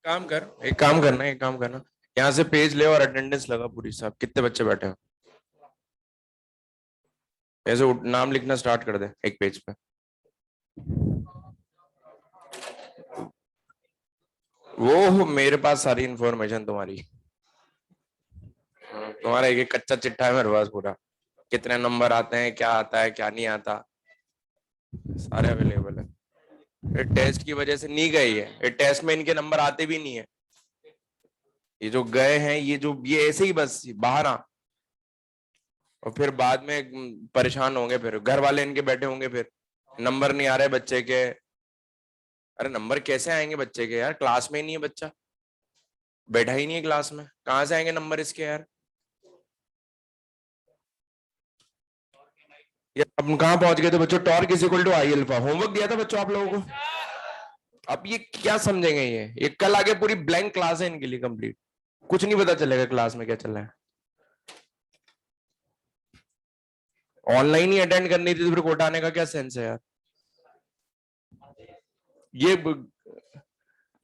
एक काम करना, यहाँ से पेज ले और अटेंडेंस लगा पूरी। साहब कितने बच्चे बैठे हैं, ऐसे नाम लिखना स्टार्ट कर दे एक पेज पे। वो मेरे पास सारी इंफॉर्मेशन तुम्हारी, तुम्हारा एक एक कच्चा चिट्ठा है मेरे पास पूरा। कितने नंबर आते हैं, क्या आता है क्या नहीं आता, सारे अवेलेबल है। ये टेस्ट की वजह से नहीं गई है, ये टेस्ट में इनके नंबर आते भी नहीं है। ये जो गए हैं, ये ऐसे ही बस बाहर आ, और फिर बाद में परेशान होंगे, फिर घर वाले इनके बैठे होंगे, फिर नंबर नहीं आ रहे बच्चे के। अरे नंबर कैसे आएंगे बच्चे के यार, क्लास में ही नहीं है बच्चा, बैठा ही नहीं है क्लास में, कहां से आएंगे नंबर इसके यार। ये अब कहाँ पहुंच गए थे बच्चों, torque is equal to I alpha. Homework दिया था बच्चों आप लोगों को। अब ये क्या समझेंगे, ये कल आगे पूरी ब्लैंक क्लास है इनके लिए कंप्लीट, कुछ नहीं पता चलेगा क्लास में क्या चल रहा है। ऑनलाइन ही अटेंड करनी थी तो फिर कोटा आने का क्या सेंस है यार। ये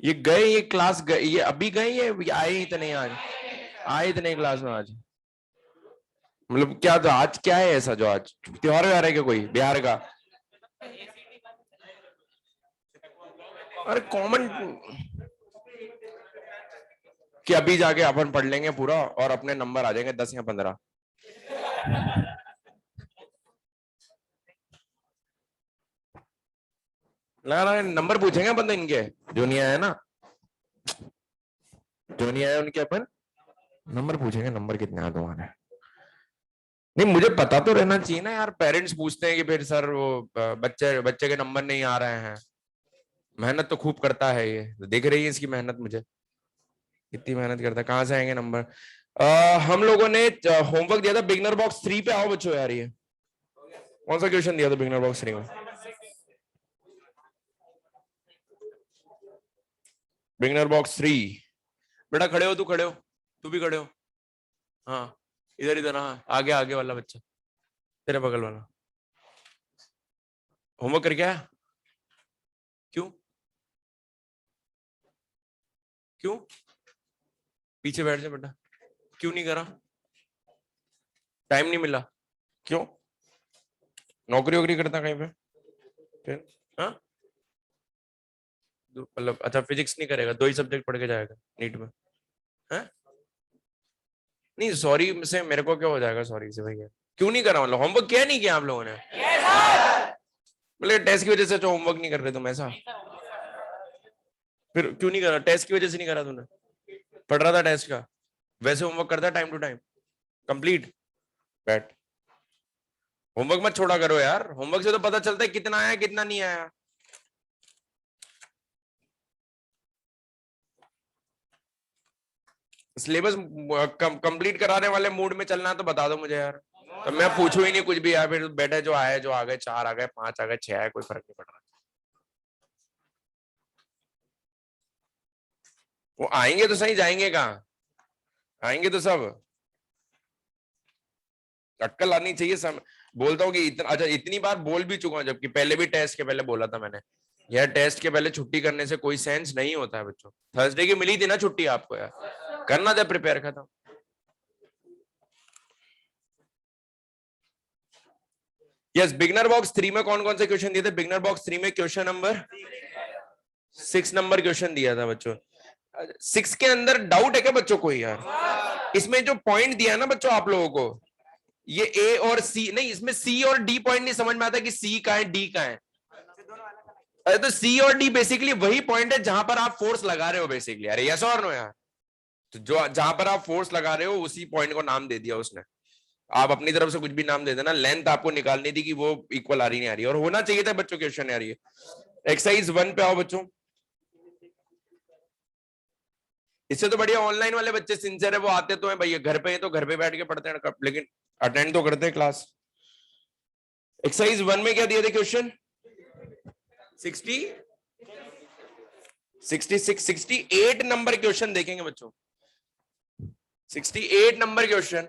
ये गए, ये क्लास गए, ये अभी गए, ये आए ही तो नहीं आज, आए तो नहीं क्लास में आज। मतलब क्या तो आज क्या है ऐसा जो आज त्योहार आ रहा है क्या कोई बिहार का। अरे कॉमन कि अभी जाके अपन पढ़ लेंगे पूरा और अपने नंबर आ जाएंगे 10 या 15। ना ना नंबर पूछेंगे अपन तो इनके, जो नहीं आया ना, जो नहीं आया उनके अपन नंबर पूछेंगे, नंबर कितने आए तुम्हारे। नहीं मुझे पता तो रहना चाहिए ना यार, पेरेंट्स पूछते हैं कि फिर सर वो बच्चे बच्चे के नंबर नहीं आ रहे हैं। मेहनत तो खूब करता है ये, तो दिख रही है इसकी मेहनत मुझे, कितनी मेहनत करता है, कहाँ से आएंगे नंबर। हम लोगों ने होमवर्क दिया था बिगनर बॉक्स 3 पे, आओ बच्चों यार। ये कौन सा क्वेश्चन दिया था बिगनर बॉक्स 3 में। बिगनर बॉक्स 3, बेटा खड़े हो, तू खड़े हो, तू भी खड़े हो। हाँ इधर इधर, हाँ आगे आगे वाला बच्चा, तेरे बगल वाला। होमवर्क करके आया, क्यों क्यों, पीछे बैठ जा बेटा, क्यों नहीं करा, टाइम नहीं मिला, क्यों, नौकरी वोकरी करता कहीं पे फिर। हाँ मतलब अच्छा फिजिक्स नहीं करेगा, 2 ही सब्जेक्ट पढ़ के जाएगा नीट में। है नहीं, सॉरी से मेरे को क्या हो जाएगा, सॉरी से भैया क्यों नहीं करा, मतलब होमवर्क किया नहीं किया आप लोगों ने। मतलब टेस्ट की वजह से जो होमवर्क नहीं कर रहे तुम ऐसा, फिर क्यों नहीं करा, टेस्ट की वजह से नहीं करा तूने, पढ़ रहा था टेस्ट का, वैसे होमवर्क करता टाइम टू टाइम कंप्लीट। बैठ, होमवर्क मत छोड़ा करो यार, होमवर्क से तो पता चलता है कितना आया कितना नहीं आया। सिलेबस कंप्लीट कराने वाले मूड में चलना है तो बता दो मुझे यार, तो मैं पूछू ही नहीं कुछ भी यार, फिर बैठे जो आए, जो आ गए 4 आ गए 5 आ गए 6 आए, कोई फर्क नहीं पड़ रहा। वो आएंगे तो सही, जाएंगे कहाँ, आएंगे तो सब। अक्कल आनी चाहिए बोलता हूँ कि इतना अच्छा, इतनी बार बोल भी चुका हूं, जबकि पहले भी टेस्ट के पहले बोला था मैंने, यार टेस्ट के पहले छुट्टी करने से कोई सेंस नहीं होता है बच्चों। थर्सडे की मिली थी ना छुट्टी आपको यार, करना था प्रिपेयर, खत्म। यस, बिगनर बॉक्स 3 में कौन कौन से क्वेश्चन दिए थे, बिगनर बॉक्स 3 में क्वेश्चन नंबर 6 नंबर क्वेश्चन दिया था बच्चों। 6 के अंदर डाउट है क्या बच्चों कोई यार, इसमें जो पॉइंट दिया ना बच्चों आप लोगों को, ये ए और सी नहीं, इसमें सी और डी पॉइंट नहीं समझ में आता कि सी का है डी का है। अरे तो सी और डी बेसिकली वही पॉइंट है जहां पर आप फोर्स लगा रहे हो बेसिकली, अरे यस और नो यार। तो जो जहां पर आप फोर्स लगा रहे हो उसी पॉइंट को नाम दे दिया उसने। आप अपनी तरफ से कुछ भी नाम दे देना, लेंथ आपको निकालनी थी कि वो इक्वल आ रही नहीं आ रही, और होना चाहिए था बच्चों क्वेश्चन यार ये। एक्सरसाइज 1 पे आओ बच्चों। इससे तो बढ़िया ऑनलाइन वाले बच्चे सिंसियर है, वो आते तो है भैया घर पे, तो घर पे बैठ के पढ़ते हैं लेकिन अटेंड तो करते हैं क्लास। एक्सरसाइज 1 में क्या दिए थे क्वेश्चन, 60 66 68 नंबर क्वेश्चन देखेंगे बच्चों, 68 नंबर क्वेश्चन।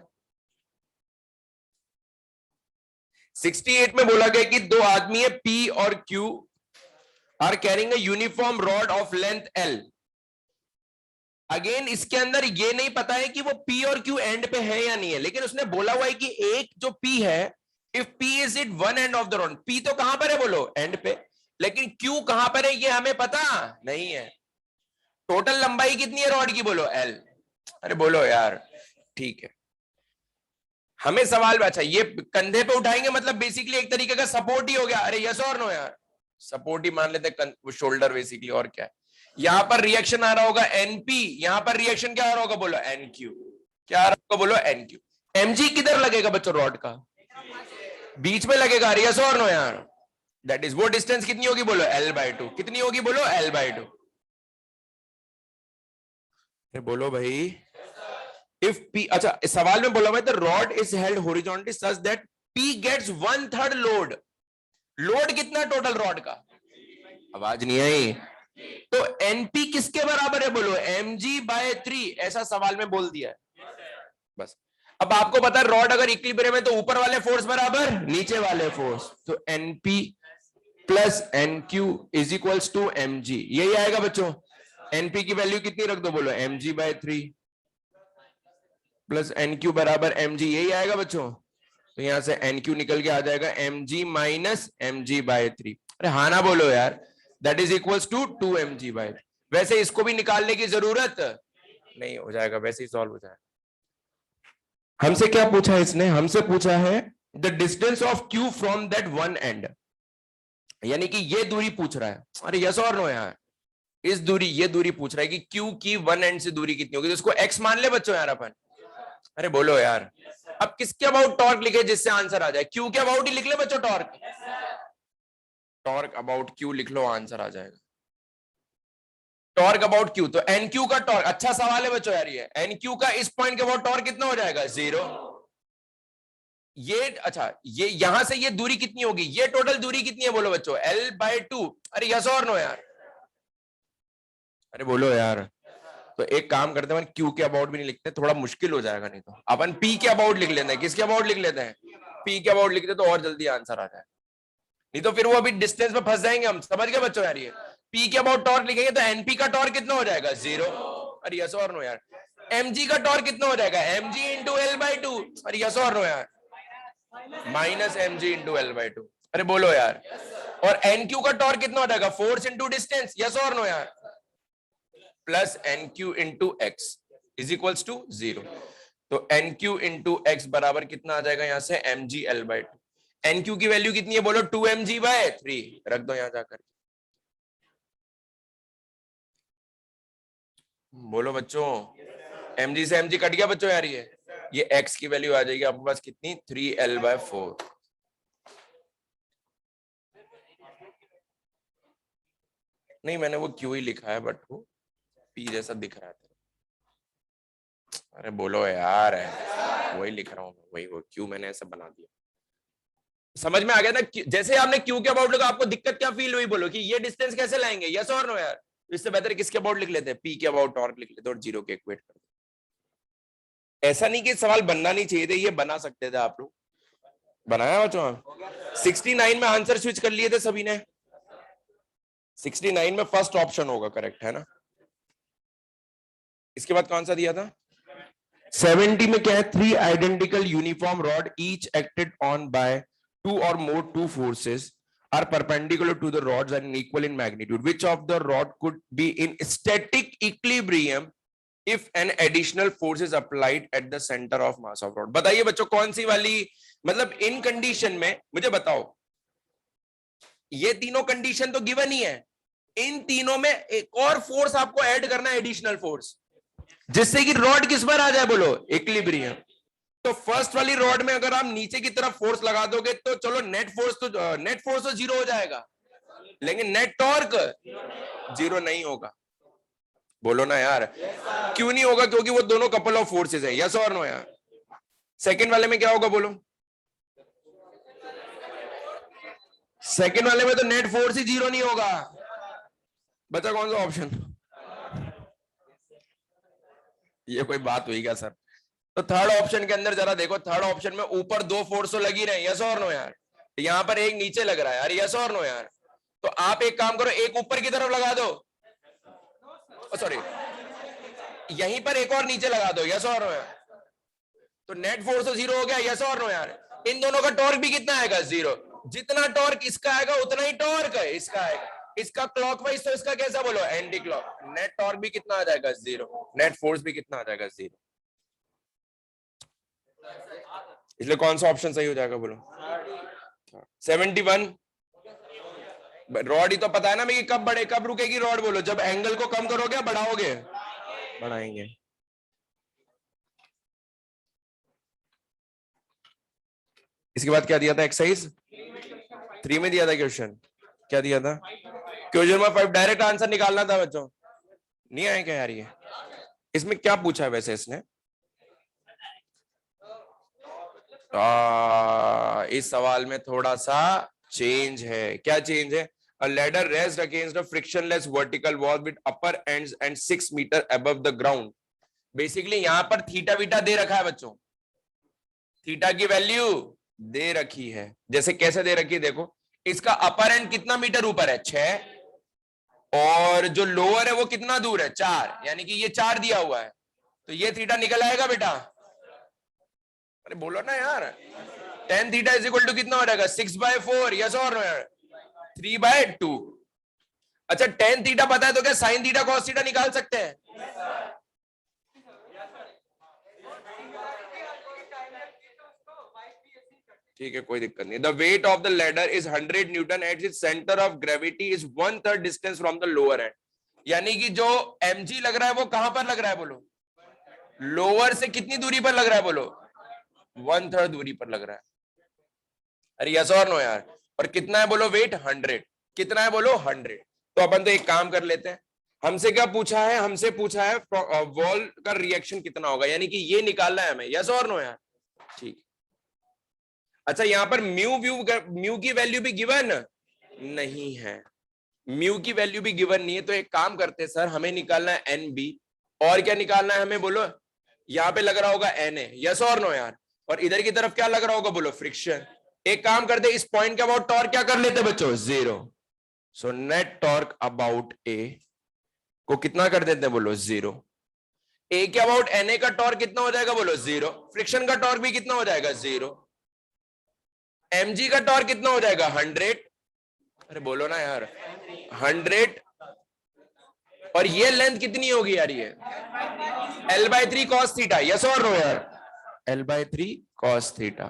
68 में बोला गया कि दो आदमी है पी और Q R carrying a uniform rod of length L, again इसके अंदर ये नहीं पता है कि वो P और Q एंड पे है या नहीं है, लेकिन उसने बोला हुआ है कि एक जो P है, if P is it one and of the rod, P तो कहां पर है बोलो, एंड पे, लेकिन Q कहां पर है ये हमें पता नहीं है। टोटल लंबाई कितनी है रॉड की बोलो, L। अरे बोलो यार, ठीक है। हमें सवाल अच्छा, ये कंधे पे उठाएंगे मतलब बेसिकली एक तरीके का सपोर्ट ही हो गया। अरे यस और नो यार, सपोर्ट ही मान लेते, शोल्डर बेसिकली, और क्या है। यहां पर रिएक्शन आ रहा होगा एनपी, यहां पर रिएक्शन क्या आ रहा होगा बोलो, एनक्यू। क्या आ रहा होगा बोलो, एनक्यू। एमजी किधर लगेगा बच्चों, रॉड का बीच में लगेगा। यस और नो यार, दैट इज, वो डिस्टेंस कितनी होगी बोलो, L/2। कितनी होगी बोलो, L/2। बोलो भाई, इफ P, अच्छा सवाल में बोला हुआ है the rod is held horizontally such that P gets 1/3 load. Load कितना टोटल रॉड का, आवाज नहीं आई। तो एनपी किसके बराबर है बोलो, mg/3, ऐसा सवाल में बोल दिया है बस। अब आपको पता है रॉड अगर इक्विलिब्रियम है तो ऊपर वाले फोर्स बराबर नीचे वाले फोर्स, तो NP plus NQ is equals to mg, यही आएगा बच्चों। एनपी की वैल्यू कितनी रख दो बोलो, mg/3 प्लस एनक्यू बराबर mg, यही आएगा बच्चों। तो यहां से एनक्यू निकल के आ जाएगा mg माइनस mg/3। अरे हाँ ना बोलो यार, that is equals to 2mg/3। वैसे इसको भी निकालने की जरूरत नहीं, हो जाएगा वैसे ही सॉल्व हो जाएगा। हमसे क्या पूछा है इसने, हमसे पूछा है the distance of Q from that one and, यानी कि ये दूरी पूछ रहा है। अरे यस और नो यार, इस दूरी, ये दूरी पूछ रहा है कि Q की वन एंड से दूरी कितनी होगी, तो इसको x मान ले बच्चों यार अपन। अरे बोलो यार, अब किसके अबाउट टॉर्क लिखे जिससे आंसर आ जाए, Q के अबाउट ही लिख ले बच्चों, टॉर्क, टॉर्क अबाउट Q लिख लो, आंसर आ जाएगा। टॉर्क अबाउट Q, तो NQ का टॉर्क, अच्छा सवाल है बच्चों यार ये, NQ का इस पॉइंट के अबाउट टॉर्क कितना हो जाएगा, 0। ये अच्छा, ये यहां से ये दूरी कितनी होगी, ये टोटल दूरी कितनी है बोलो बच्चों, L/2। अरे यस और नो यार, अरे बोलो यार। तो एक काम करते हैं, क्यू के अबाउट भी नहीं लिखते, थोड़ा मुश्किल हो जाएगा, नहीं तो अपन पी के अबाउट लिख लेते हैं। किसके अबाउट लिख लेते हैं, पी के अबाउट लिखते तो और जल्दी आंसर आ जाए, नहीं तो फिर वो अभी डिस्टेंस में फंस जाएंगे हम, समझ गए बच्चों यार। ये पी के अबाउट टॉर्क लिखेंगे तो एनपी का टॉर्क कितना हो जाएगा, 0। अरे यस और नो यार, एमजी का टॉर्क कितना हो जाएगा, mg इंटू L/2। अरे यस और नो यार, माइनस mg इंटू L/2। अरे बोलो यार, और एनक्यू का टॉर्क कितना हो जाएगा, फोर्स इंटू डिस्टेंस, यस और नो यार, plus NQ into X is equals to 0। तो NQ इंटू एक्स बराबर कितना आ जाएगा यहां से, mg/2। NQ की वैल्यू कितनी है बोलो, 2mg/3, रख दो यहां जाकर। बोलो बच्चों, mg से mg कट गया बच्चों यार, ये x की वैल्यू आ जाएगी आपके पास कितनी, 3L/4। नहीं मैंने वो Q ही लिखा है, बट वो P जैसा दिख रहा है। अरे बोलो यार, वही लिख रहा हूं मैं, वही वो Q मैंने ऐसा बना दिया। समझ में आ गया ना, जैसे आपने Q के अबाउट लिखा, आपको दिक्कत क्या फील हुई बोलो, कि ये डिस्टेंस कैसे लाएंगे, यस और नो यार। इससे बेहतर किसके अबाउट लिख लेते हैं, P के अबाउट टॉर्क लिख लेते और 0 के इक्वेट कर देते। ऐसा नहीं कि सवाल बनना नहीं चाहिए थे, ये बना सकते थे आप लोग, बनाया बच्चों। 69 में आंसर स्विच कर लिए थे सभी ने, 69 में फर्स्ट ऑप्शन होगा करेक्ट, है ना। इसके बाद कौन सा दिया था, 70 में क्या है, 3 identical uniform rod each acted on by 2 or more two forces are perpendicular to the rods and equal in magnitude. Which of the rod could be in static equilibrium if an additional force is applied at the center of mass of rod? बताइए बच्चों कौन सी वाली, मतलब इन condition में मुझे बताओ, ये तीनों कंडीशन तो गिवन ही है, इन तीनों में एक और फोर्स आपको ऐड करना है, एडिशनल फोर्स, जिससे कि रॉड किस पर आ जाए बोलो, इक्विलिब्रियम। तो फर्स्ट वाली रॉड में अगर आप नीचे की तरफ फोर्स लगा दोगे तो चलो नेट फोर्स तो 0 हो जाएगा, लेकिन नेट टॉर्क 0 नहीं होगा। बोलो ना यार, क्यों नहीं होगा, क्योंकि वो दोनों कपल ऑफ फोर्सेस है, यस और नो यार। सेकंड वाले में क्या होगा बोलो, सेकंड वाले में तो नेट फोर्स ही 0 नहीं होगा। बचा कौन सा ऑप्शन, ये कोई बात हुई क्या सर। तो थर्ड ऑप्शन के अंदर जरा देखो, थर्ड ऑप्शन में ऊपर 2 फोर्स तो लगी रहे, यस और नो यार, यहां पर एक नीचे लग रहा है यार, यस और नो यार। तो आप एक काम करो, एक ऊपर की तरफ लगा दो, सॉरी यहीं पर एक और नीचे लगा दो, यस और नो यार। तो नेट फोर्स तो जीरो हो गया, यस और नो यार। इन दोनों का टॉर्क भी कितना आएगा, जीरो। जितना टॉर्क इसका आएगा उतना ही टॉर्क है इसका आएगा। इसका क्लॉकवाइज तो इसका कैसा बोलो, एंटी क्लॉक। नेट टॉर्क भी कितना आ जाएगा, जीरो। नेट फोर्स भी कितना आ जाएगा, जीरो। इसलिए कौन सा ऑप्शन सही हो जाएगा बोलो, 71। रॉड ही तो पता है ना मैं, कब बढ़े कब रुकेगी रॉड बोलो, जब एंगल को कम करोगे बढ़ाओगे, बढ़ाएंगे। इसके बाद क्या दिया था, एक्सरसाइज 3 में दिया था क्वेश्चन, क्या दिया था, क्वेश्चन नंबर 5 डायरेक्ट आंसर निकालना था बच्चों। नहीं आए क्या यार ये, इसमें क्या पूछा है वैसे इसने, इस सवाल में थोड़ा सा चेंज है। क्या चेंज है, a ladder raised against a frictionless vertical wall with upper ends and 6 meter above the ground। Basically यहां पर थीटा वीटा दे रखा है बच्चों, थीटा की वैल्यू दे रखी है। जैसे कैसे दे रखी है देखो, इसका अपर एंड कितना मीटर ऊपर है, 6, और जो लोअर है वो कितना दूर है, 4, यानी कि ये 4 दिया हुआ है, तो ये थीटा निकल आएगा बेटा। अरे बोलो ना यार, tan theta is equal to कितना हो जाएगा, 6/4, यस और नो यार, 3/2। अच्छा tan थीटा पता है तो क्या sin थीटा cos थीटा निकाल सकते हैं, ठीक है कोई दिक्कत नहीं। The weight of the ladder is 100 Newton at its centre of gravity is 1/3 distance from the lower and. यानी कि जो mg लग रहा है वो कहां पर लग रहा है बोलो, लोअर से कितनी दूरी पर लग रहा है बोलो, 1/3 दूरी पर लग रहा है। अरे यस और नो यार, और कितना है बोलो वेट, 100। कितना है बोलो, 100। तो अपन तो एक काम कर लेते हैं, हमसे क्या पूछा है, हमसे पूछा है वॉल का रिएक्शन कितना होगा, यानी कि ये निकालना है हमें, यस और नो यार, ठीक। अच्छा यहाँ पर म्यू की वैल्यू भी गिवन नहीं है, म्यू की वैल्यू भी गिवन नहीं है, तो एक काम करते हैं सर, हमें निकालना है एन बी, और क्या निकालना है हमें बोलो, यहाँ पे लग रहा होगा एन ए, यस और नो यार, और इधर की तरफ क्या लग रहा होगा बोलो, फ्रिक्शन। एक काम करते, इस पॉइंट के अबाउट टॉर्क क्या कर लेते बच्चों, 0। सो नेट टॉर्क अबाउट ए को कितना कर देते हैं बोलो, 0। ए के अबाउट एन ए का टॉर्क कितना हो जाएगा बोलो, 0। फ्रिक्शन का टॉर्क भी कितना हो जाएगा, 0। mg का टॉर्क कितना हो जाएगा, 100। अरे बोलो ना यार, 100। और ये लेंथ कितनी होगी यार, ये l/3 cos थीटा, यस और नो यार, l/3 cos थीटा,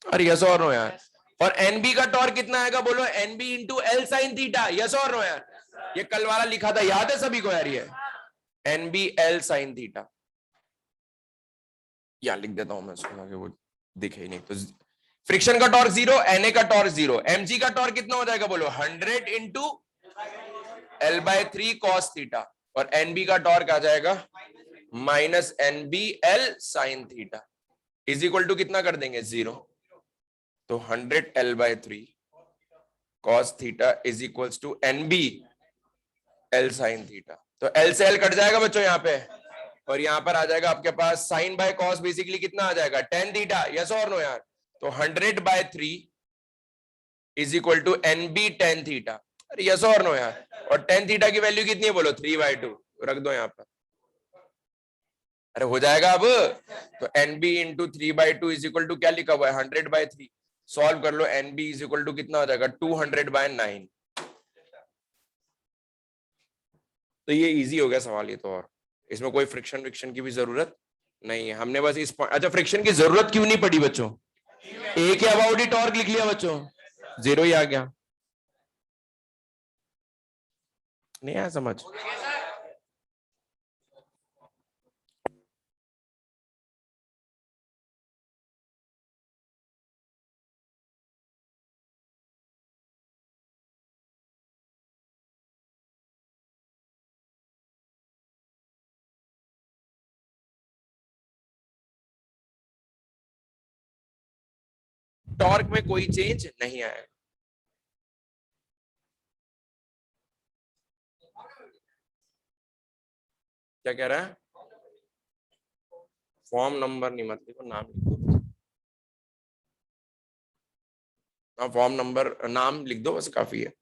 अरे यस और नो यार। और एनबी का टॉर्क कितना आएगा बोलो, NB into L sine theta, yes और नो यार। ये कल वाला लिखा था, याद है सभी को यार, ये एनबी एल साइन थीटा, या लिख देता हूं मैं उसको आगे, वो दिखे ही नहीं। तो फ्रिक्शन का टॉर्क 0, एनए का टॉर्क 0, एमजी का टॉर्क कितना हो जाएगा बोलो, 100 इंटू l/3 cos थीटा, और एनबी का टॉर्क आ जाएगा minus NB L sine theta is equal to कितना कर देंगे, 0। तो 100 l/3 cos theta is equals to NB L sine theta. तो एल से एल कट जाएगा बच्चों यहाँ पे, और यहाँ पर आ जाएगा आपके पास साइन बाय कॉस, बेसिकली कितना आ जाएगा, tan थीटा, यस और नो यार। तो 100/3 is equal to NB tan theta, अरे यस और नो यार। और tan थीटा की वैल्यू कितनी है बोलो, 3/2, रख दो यहाँ पर, अरे हो जाएगा अब। तो NB into 3/2 is equal to क्या लिखा हुआ है, 100/3। सॉल्व कर लो, एनबी इज इक्वल टू कितना हो जाएगा, 200/9। तो ये इजी हो गया सवाल ये तो, और इसमें कोई फ्रिक्शन विक्शन की भी जरूरत नहीं है। हमने बस इस अच्छा फ्रिक्शन की जरूरत क्यों नहीं पड़ी बच्चों, ए के अबाउट ही टॉर्क लिख लिया बच्चों, 0 ही आ गया, नहीं आया समझ। टॉर्क में कोई चेंज नहीं आएगा, क्या कह रहा है, फॉर्म नंबर नहीं मत लिखो, नाम लिख दो। हाँ फॉर्म नंबर नाम लिख दो बस काफी है।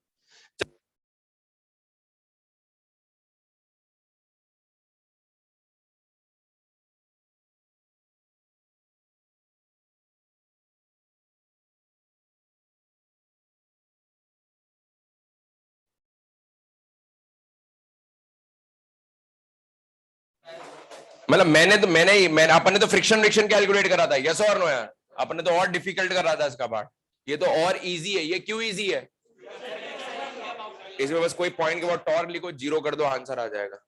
मतलब मैंने अपन ने तो फ्रिक्शन कैलकुलेट करा था, यस और नो यार? अपन ने तो और डिफिकल्ट करा था इसका पार्ट, ये तो और इजी है। ये क्यों इजी है? इसमें बस कोई पॉइंट के बाद टॉर्क लिखो, जीरो कर दो, आंसर आ जाएगा।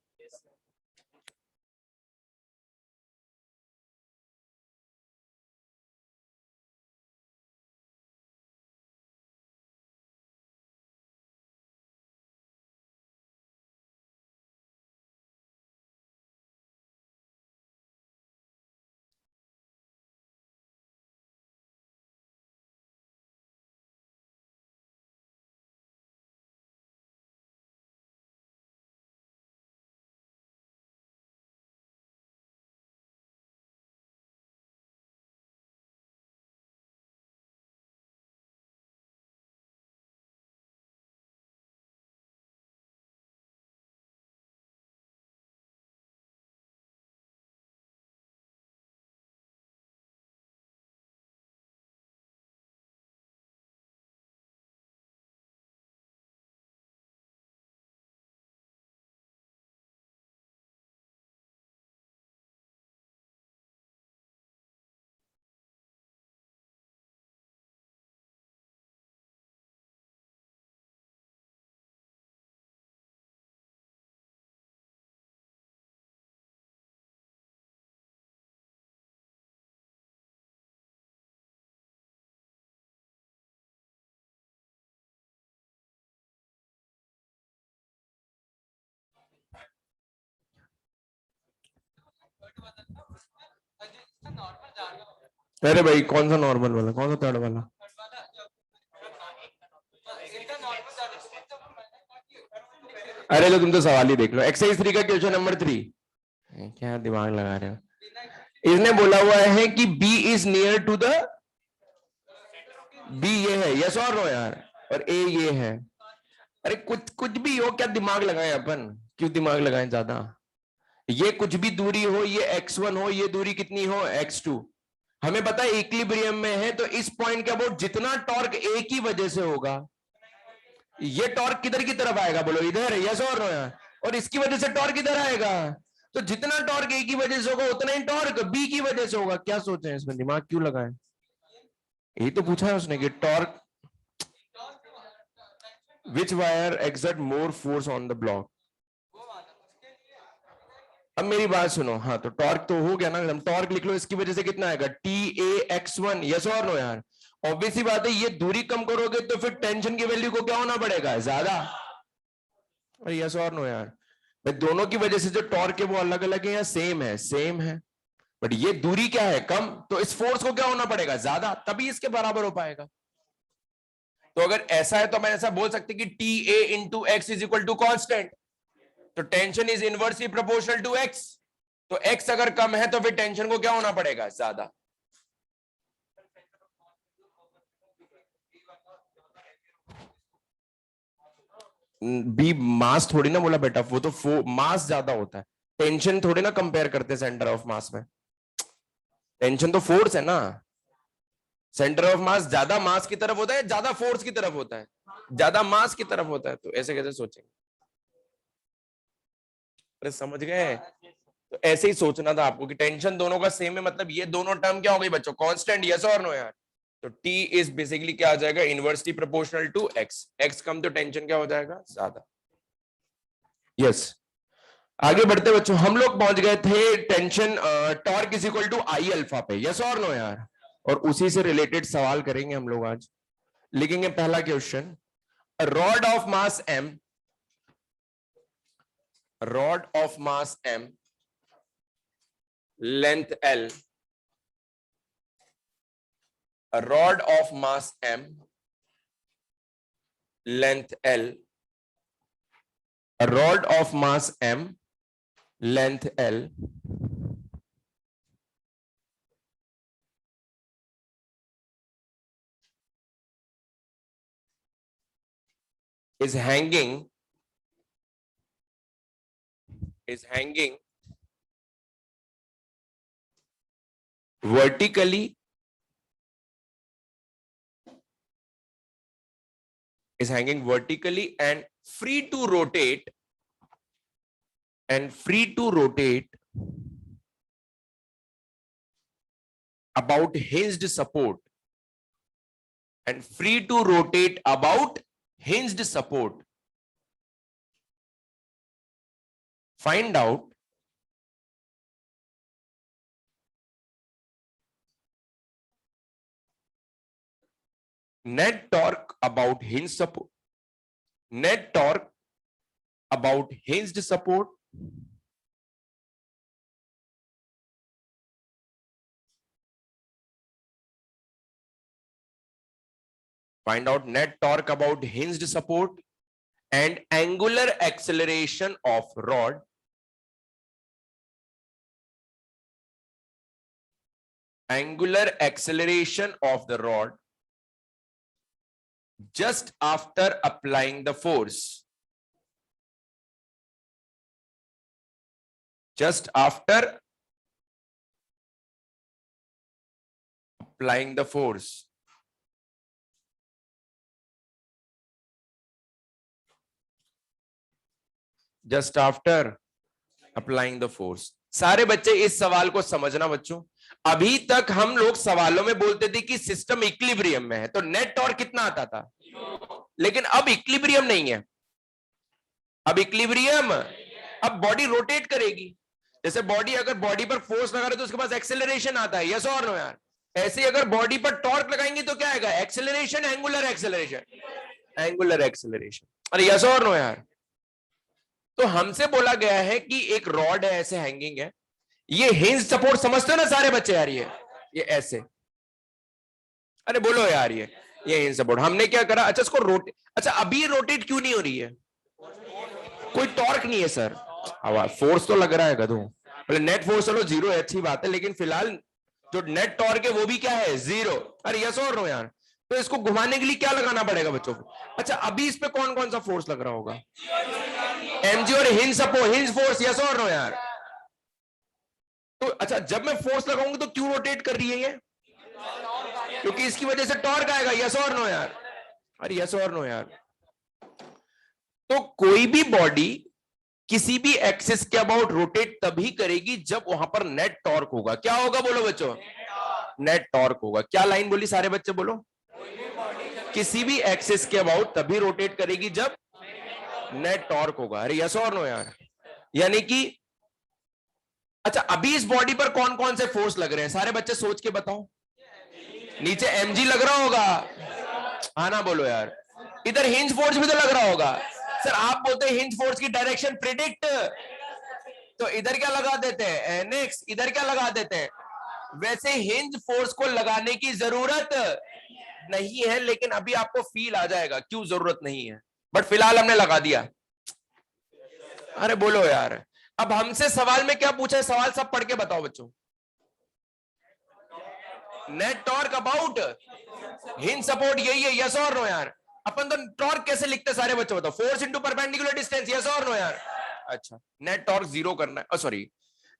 अरे भाई कौन सा नॉर्मल वाला, कौन सा थर्ड वाला? अरे तो तुम तो सवाल ही देख लो। एक्सरसाइज 3 का क्वेश्चन नंबर 3। क्या दिमाग लगा रहे हो? इसने बोला हुआ है कि B is near to the, B ये है, यस और नो यार? और A ये है। अरे कुछ कुछ भी हो, क्या दिमाग लगाएं अपन? क्यों दिमाग लगाएं ज्यादा? ये कुछ भी दूरी हो, ये x1 हो, ये दूरी कितनी हो, x2। हमें पता है इक्विलिब्रियम में है, तो इस पॉइंट के अबाउट जितना टॉर्क A की वजह से होगा, ये टॉर्क किधर की तरफ आएगा बोलो, इधर, यस और नो यार? और इसकी वजह से टॉर्क इधर आएगा, तो जितना टॉर्क A की वजह से होगा उतना ही टॉर्क B की वजह से होगा। क्या सोचे हैं इसमें, दिमाग क्यों लगाएं? यही तो पूछा है उसने कि torque, which wire exert more force on the block. अब मेरी बात सुनो, हाँ तो टॉर्क तो हो गया ना, हम टॉर्क लिख लो, इसकी वजह से कितना आएगा, TA(x1), यस और नो यार? ऑब्वियसली बात है, ये दूरी कम करोगे तो फिर टेंशन की वैल्यू को क्या होना पड़ेगा, ज्यादा। अरे यस और नो यार? भाई दोनों की वजह से जो टॉर्क है वो अलग अलग है या सेम है? सेम है, बट ये दूरी क्या है, कम, तो इस फोर्स को क्या होना पड़ेगा, ज्यादा, तभी इसके बराबर हो पाएगा। तो अगर ऐसा है तो मैं ऐसा बोल सकते कि TA(x) is equal to constant, तो tension is inversely proportional to x। तो x अगर कम है तो फिर टेंशन को क्या होना पड़ेगा, ज्यादा। बी मास थोड़ी ना बोला बेटा, वो तो मास ज्यादा होता है, टेंशन थोड़ी ना कंपेयर करते सेंटर ऑफ मास में। टेंशन तो फोर्स है ना, सेंटर ऑफ मास ज्यादा मास की तरफ होता है, ज्यादा फोर्स की तरफ होता है, ज्यादा मास की तरफ होता है। तो ऐसे कैसे सोचेंगे? अरे समझ गए? तो ऐसे ही सोचना था आपको कि टेंशन दोनों का सेम है, मतलब ये दोनों टर्म क्या हो गई बच्चों, कांस्टेंट, यस और नो यार? तो T इज बेसिकली क्या आ जाएगा, inversely proportional to x। x कम तो टेंशन क्या हो जाएगा, ज्यादा। यस। आगे बढ़ते बच्चों, हम लोग पहुंच गए थे tension torque is equal to I alpha पे, यस और नो यार? और उसी से रिलेटेड सवाल करेंगे हम लोग आज। लिखेंगे पहला question, rod of mass m, rod of mass m, length L, a rod of mass m, length L, a rod of mass m, length L, is hanging vertically, is hanging vertically and free to rotate about hinged support and free to rotate about hinged support. Find out net torque about hinged support. Net torque about hinged support find out net torque about hinged support and angular acceleration of rod just after applying the force. Just after applying the force. Just after applying the force. सारे बच्चे इस सवाल को समझना बच्चों। अभी तक हम लोग सवालों में बोलते थे कि सिस्टम इक्विलिब्रियम में है तो नेट टॉर्क कितना आता था, लेकिन अब इक्विलिब्रियम नहीं है। अब इक्विलिब्रियम, अब बॉडी रोटेट करेगी। जैसे बॉडी, अगर बॉडी पर फोर्स लगा रहे तो उसके पास एक्सेलरेशन आता है, यस और नो यार। ऐसे अगर बॉडी पर टॉर्क लगाएंगे तो क्या आएगा, acceleration, angular acceleration, angular acceleration. अरे यस और नो यार। तो हमसे बोला गया है कि एक रॉड है ऐसे हैंगिंग है, ये हिंज सपोर्ट समझते हो ना सारे बच्चे यार, ये ऐसे, अरे बोलो यार, ये हिंज सपोर्ट। हमने क्या करा, अच्छा इसको रोटेट, अच्छा अभी रोटेट क्यों नहीं हो रही है, कोई टॉर्क नहीं है सर, फोर्स तो लग रहा है गधों। बोले नेट फोर्स चलो जीरो है, अच्छी बात है, लेकिन फिलहाल जो नेट टॉर्क है वो भी क्या है, जीरो। अरे यस और नो यार। तो इसको घुमाने के लिए क्या लगाना पड़ेगा बच्चों को। अच्छा अभी इस पे कौन कौन सा फोर्स लग रहा होगा, एमजी और hinge support, hinge force, yes और नो यार। तो अच्छा जब मैं फोर्स लगाऊंगी तो क्यों रोटेट कर रही है ये, क्योंकि इसकी वजह से टॉर्क आएगा, यस और नो यार। अरे यस और नो यार। तो कोई भी बॉडी किसी भी एक्सिस के अबाउट रोटेट तभी करेगी जब वहां पर नेट टॉर्क होगा। क्या होगा बोलो बच्चों, नेट टॉर्क होगा। क्या लाइन बोली सारे बच्चे बोलो, किसी भी एक्सिस के अबाउट तभी रोटेट करेगी जब नेट टॉर्क होगा। अरे यस और नो यार। यानी कि अच्छा अभी इस बॉडी पर कौन कौन से फोर्स लग रहे हैं, सारे बच्चे सोच के बताओ। नीचे एमजी लग रहा होगा, हाँ ना बोलो यार। इधर हिंज फोर्स भी तो लग रहा होगा। सर आप बोलते हैं हिंज फोर्स की डायरेक्शन प्रिडिक्ट, तो इधर क्या लगा देते हैं, एनएक्स, इधर क्या लगा देते हैं। वैसे हिंज फोर्स को लगाने की जरूरत नहीं है, लेकिन अभी आपको फील आ जाएगा क्यों जरूरत नहीं है, बट फिलहाल हमने लगा दिया। अरे बोलो यार। अब हमसे सवाल में क्या पूछा है, सवाल सब पढ़ के बताओ बच्चों। Net torque about hinge support, यही है, यस और नो यार। अपन तो टॉर्क कैसे लिखते हैं सारे बच्चे बताओ, force into perpendicular distance, yes और नो यार। अच्छा नेट टॉर्क जीरो करना है, सॉरी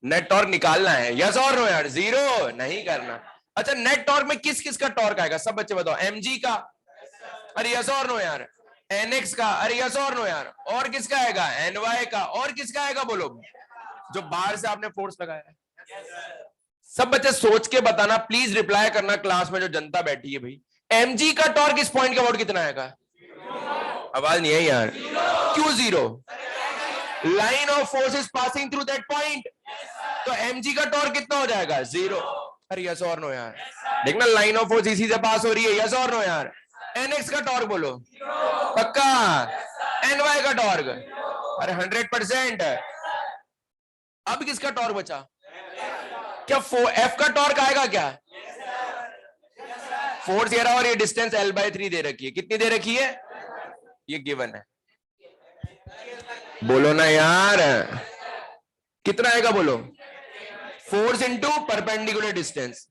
नेट टॉर्क निकालना है, यस और नो यार, जीरो नहीं करना। अच्छा नेट टॉर्क में किस किस का टॉर्क आएगा, सब बच्चे बताओ। एमजी का, अरे यस और नो यार। एनएक्स का, अरे यस और नो यार। और किसका आएगा, एनवाई का। और किसका आएगा बोलो, जो बाहर से आपने फोर्स लगाया है। सब बच्चे सोच के बताना, प्लीज रिप्लाई करना क्लास में जो जनता बैठी है भाई। एमजी का टॉर्क इस पॉइंट के अबाउट कितना आएगा, आवाज नहीं है यार, क्यों zero, line of force is passing through that point, तो एमजी का टॉर्क कितना हो जाएगा, जीरो। अरे यस और नो यार, देखना लाइन ऑफ फोर्स इसी से पास हो रही है, यस और नो यार। एनएक्स का टॉर्क बोलो पक्का, एनवाई का टॉर्क, अरे 100%। अब किसका टॉर्क बचा, क्या एफ का टॉर्क आएगा क्या, फोर्स ये रहा और ये डिस्टेंस L/3 दे रखी है, कितनी दे रखी है, ये गिवन है, बोलो ना यार, कितना आएगा बोलो, force into perpendicular distance,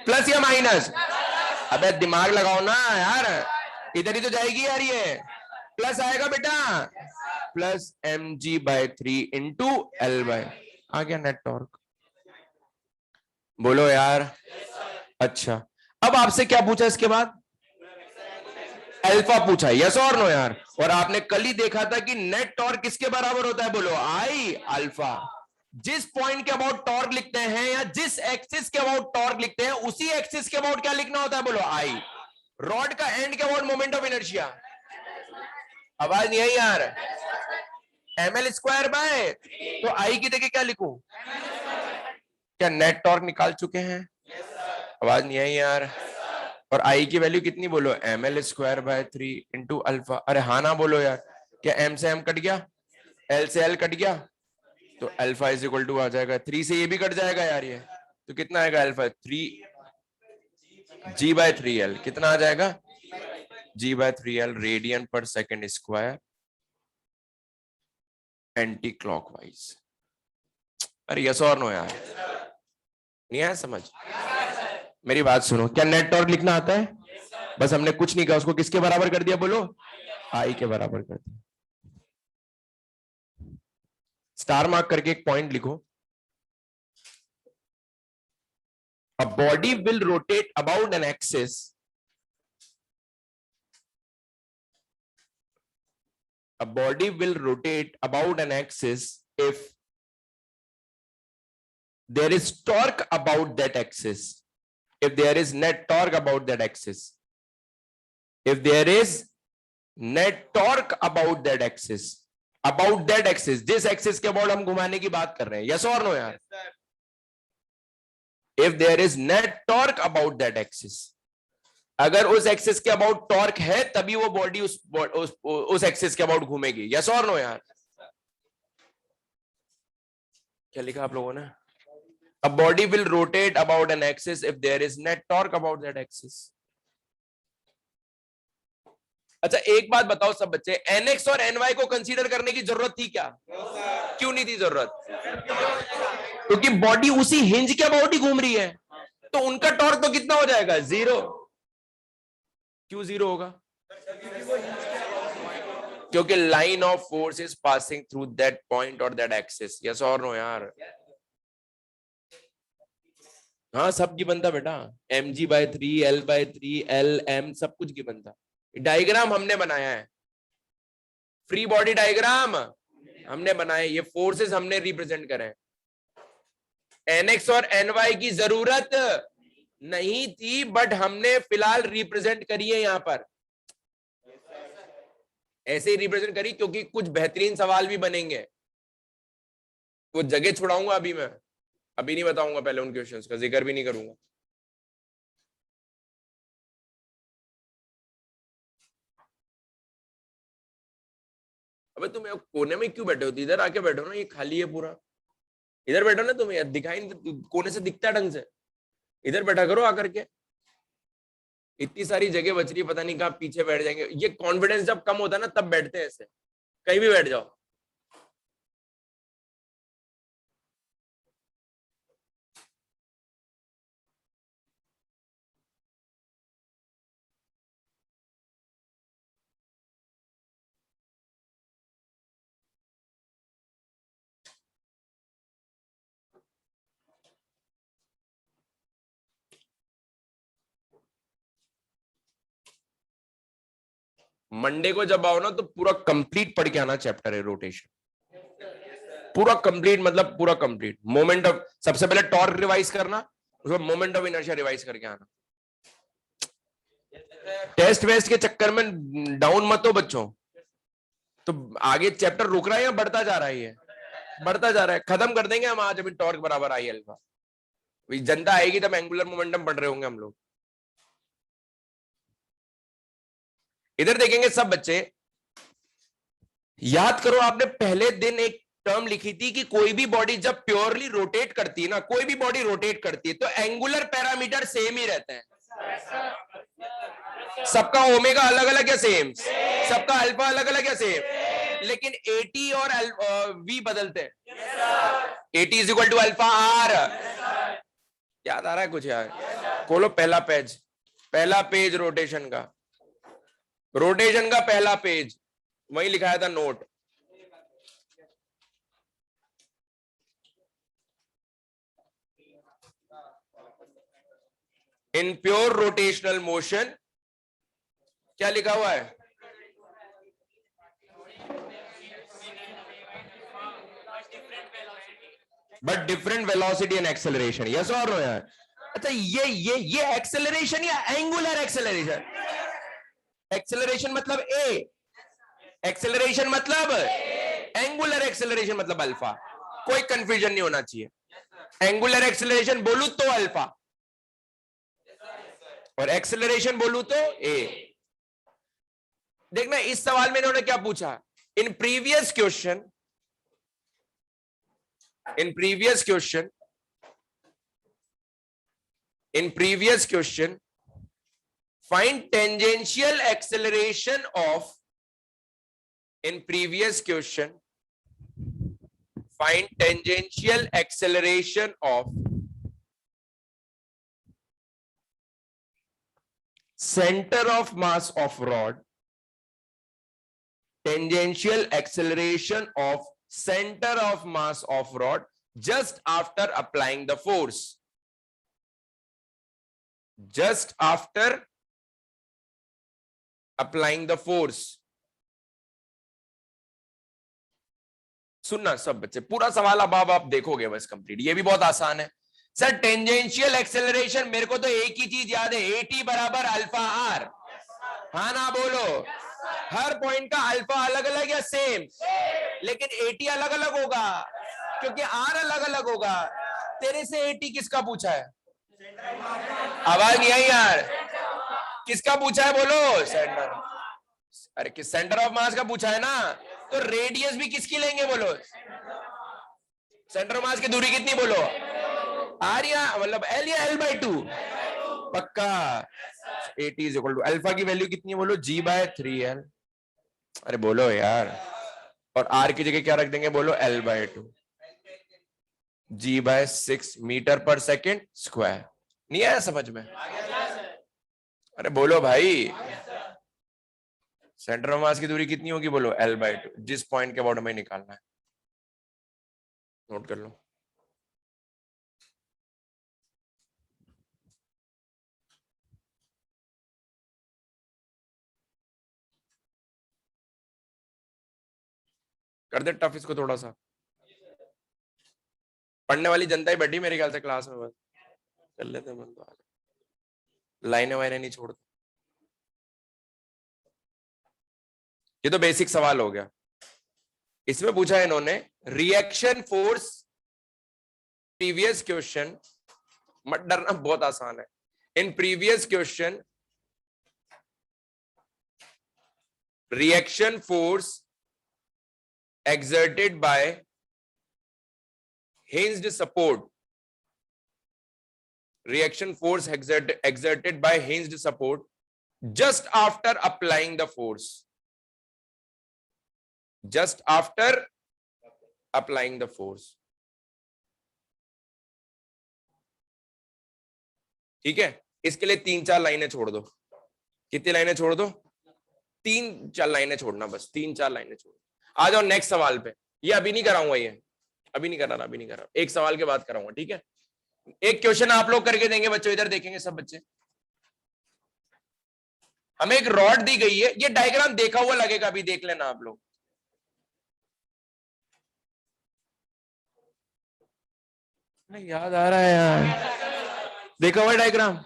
plus या माइनस, अबे दिमाग लगाओ ना यार, इधर ही तो जाएगी यार, ये प्लस आएगा बेटा, प्लस mg/3 इंटू L/, आ गया नेट टॉर्क, बोलो यार। अच्छा अब आपसे क्या पूछा इसके बाद, अल्फा पूछा, यस और नो यार। और आपने कल ही देखा था कि नेट टॉर्क किसके बराबर होता है बोलो, आई अल्फा, जिस पॉइंट के अबाउट टॉर्क लिखते हैं या जिस एक्सिस के अबाउट टॉर्क लिखते हैं उसी एक्सिस के अबाउट क्या लिखना होता है, बोलो आई। रॉड का एंड के अबाउट मोमेंट ऑफ इनर्शिया, आवाज नहीं आई यार, ml स्क्वायर बाय, तो आई की जगह क्या लिखूं, क्या नेट टॉर्क निकाल चुके हैं, आवाज नहीं आई यार। और आई की वैल्यू कितनी बोलो, ml square by 3 into alpha. अरे हाँ ना बोलो यार, क्या m से m कट गया, l से l कट गया, तो अल्फा इज इक्वल टू आ जाएगा 3 से ये भी कट जाएगा यार, ये तो कितना आएगा अल्फा 3 g बाय 3l, कितना आ जाएगा g बाय 3l रेडियन पर सेकेंड स्क्वायर एंटी क्लॉकवाइज। अरे यस और नो यार, नहीं आया समझ, मेरी बात सुनो, क्या नेट टॉर्क लिखना आता है, बस हमने कुछ नहीं कहा, उसको किसके बराबर कर दिया बोलो, आई के बराबर कर दिया। स्टार मार्क करके एक पॉइंट लिखो, अ body will rotate about an axis, a body will rotate about an axis if there is torque about that axis, if there is net torque about that axis, if there is net torque about that axis, about that axis, जिस axis के about हम घुमाने की बात कर रहे हैं, yes और नो यार, if there is net torque about that axis, अगर उस एक्सिस के अबाउट टॉर्क है तभी वो बॉडी उस एक्सिस के अबाउट घूमेगी, यस और नो यार। क्या लिखा आप लोगों ने, a body will rotate about an axis if there is net torque about that axis. अच्छा एक बात बताओ सब बच्चे, nx और ny को कंसीडर करने की जरूरत थी क्या, क्यों नहीं थी जरूरत, क्योंकि बॉडी उसी हिंज के अबाउट ही घूम रही है, तो उनका टॉर्क तो कितना हो जाएगा, जीरो। क्यों जीरो होगा, क्योंकि line of force is passing through that point और दैट एक्सिस, यस और नो यार। हाँ सब की बनता बेटा, mg by 3 l by 3 l m सब कुछ की बनता, डायग्राम हमने बनाया है, फ्री बॉडी डायग्राम हमने बनाया, ये फोर्सेस हमने रिप्रेजेंट करे हैं, nx और ny की जरूरत नहीं थी बट हमने फिलहाल रिप्रेजेंट करी है यहां पर, ऐसे ही रिप्रेजेंट करी क्योंकि कुछ बेहतरीन सवाल भी बनेंगे, वो जगह छुड़ाऊंगा अभी मैं, अभी नहीं बताऊंगा, पहले उन क्वेश्चंस का जिक्र भी नहीं करूंगा। अबे तुम कोने में क्यों बैठे हो, इधर आके बैठो ना, ये खाली है पूरा, इधर बैठो ना, तुम्हें दिखाई नहीं, कोने से दिखता है ढंग से, इधर बैठा करो आकर के, इतनी सारी जगह बच रही है, पता नहीं कहाँ पीछे बैठ जाएंगे, ये कॉन्फिडेंस जब कम होता है ना तब बैठते हैं ऐसे, कहीं भी बैठ जाओ। मंडे को जब आओ ना तो पूरा कंप्लीट पढ़ के आना चैप्टर है रोटेशन, पूरा कंप्लीट, मतलब पूरा कंप्लीट, मोमेंट ऑफ, सबसे पहले टॉर्क रिवाइज करना, उसके बाद मोमेंट ऑफ इनर्शिया रिवाइज करके आना। टेस्ट वेस्ट के चक्कर में डाउन मत हो बच्चों, तो आगे चैप्टर रुक रहा है या बढ़ता जा रहा है, ये बढ़ता जा रहा है, खत्म कर देंगे हम आज, अभी टॉर्क बराबर आई अल्फा, जनता आएगी तब एंगुलर मोमेंटम पढ़ रहे होंगे हम लोग। इधर देखेंगे सब बच्चे, याद करो आपने पहले दिन एक टर्म लिखी थी कि कोई भी बॉडी जब प्योरली रोटेट करती है ना, कोई भी बॉडी रोटेट करती है तो एंगुलर पैरामीटर सेम ही रहते हैं, सबका ओमेगा अलग अलग या सेम, सबका अल्फा अलग अलग या सेम, लेकिन AT और V बदलते हैं, AT is equal to alpha R, याद आ रहा है कुछ यार, खोलो पहला पेज, पहला पेज रोटेशन का, रोटेशन का पहला पेज, वही लिखाया था note, in pure rotational motion क्या लिखा हुआ है, but different velocity and acceleration, yes और नो यार? अच्छा ये एक्सेलरेशन या एंगुलर एक्सेलरेशन? एक्सेलरेशन मतलब ए, एक्सेलरेशन मतलब एंगुलर एक्सेलरेशन मतलब अल्फा। कोई कंफ्यूजन नहीं होना चाहिए। एंगुलर एक्सेलरेशन बोलू तो अल्फा और एक्सेलरेशन बोलू तो ए। देखना इस सवाल में इन्होंने क्या पूछा, in previous question find tangential acceleration of center of mass of rod, tangential acceleration of center of mass of rod just after applying the force, just after applying the force। सुनना सब बच्चे, पूरा सवाल अब आप देखोगे बस कंप्लीट, ये भी बहुत आसान है सर। टेंजेंशियल एक्सेलरेशन, मेरे को तो एक ही चीज याद है, एटी बराबर अल्फा आर, हाँ ना बोलो? हर पॉइंट का अल्फा अलग अलग या सेम, लेकिन एटी अलग अलग होगा क्योंकि आर अलग अलग होगा। तेरे से एटी किसका पूछा है? आवाज नहीं आई यार, किसका पूछा है बोलो? सेंटर, अरे किस सेंटर ऑफ मास का पूछा है ना, तो रेडियस भी किसकी लेंगे बोलो? सेंटर ऑफ मास की दूरी कितनी बोलो? आर या मतलब एल या एल बाई टू? पक्का। AT is equal to alpha की वैल्यू कितनी है बोलो? G by 3l। अरे बोलो यार, और आर की जगह क्या रख देंगे बोलो? L by two, g by 6 metre per second square. नहीं आया समझ में? अरे बोलो भाई, सेंटर ऑफ मास की दूरी कितनी होगी बोलो? एल बाय टू, जिस पॉइंट के अबाउट हमें निकालना है। नोट कर लो। कर दे टफ इसको थोड़ा सा। पढ़ने वाली जनता ही बैठी मेरे ख्याल से क्लास में, बस कर लेते मन तो लाइनें वाइनें नहीं छोड़ते। ये तो बेसिक सवाल हो गया। इसमें पूछा है इन्होंने रिएक्शन फोर्स, प्रीवियस क्वेश्चन, मत डरना बहुत आसान है। In previous question reaction force exerted by hinged support, reaction force exerted by hinged support just after applying the force, just after applying the force। ठीक है, इसके लिए 3-4 लाइनें छोड़ दो। कितनी लाइनें छोड़ दो? 3-4 लाइनें छोड़ना, बस 3-4 लाइनें छोड़। आ जाओ नेक्स्ट सवाल पे। ये अभी नहीं कराऊंगा, ये अभी नहीं करा, एक सवाल के बाद कराऊंगा, ठीक है? एक क्वेश्चन आप लोग करके देंगे बच्चों, इधर देखेंगे सब बच्चे। हमें एक रॉड दी गई है, ये डायग्राम देखा हुआ लगेगा, अभी देख लेना आप लोग। याद आ रहा है यार, देखा हुआ डायग्राम।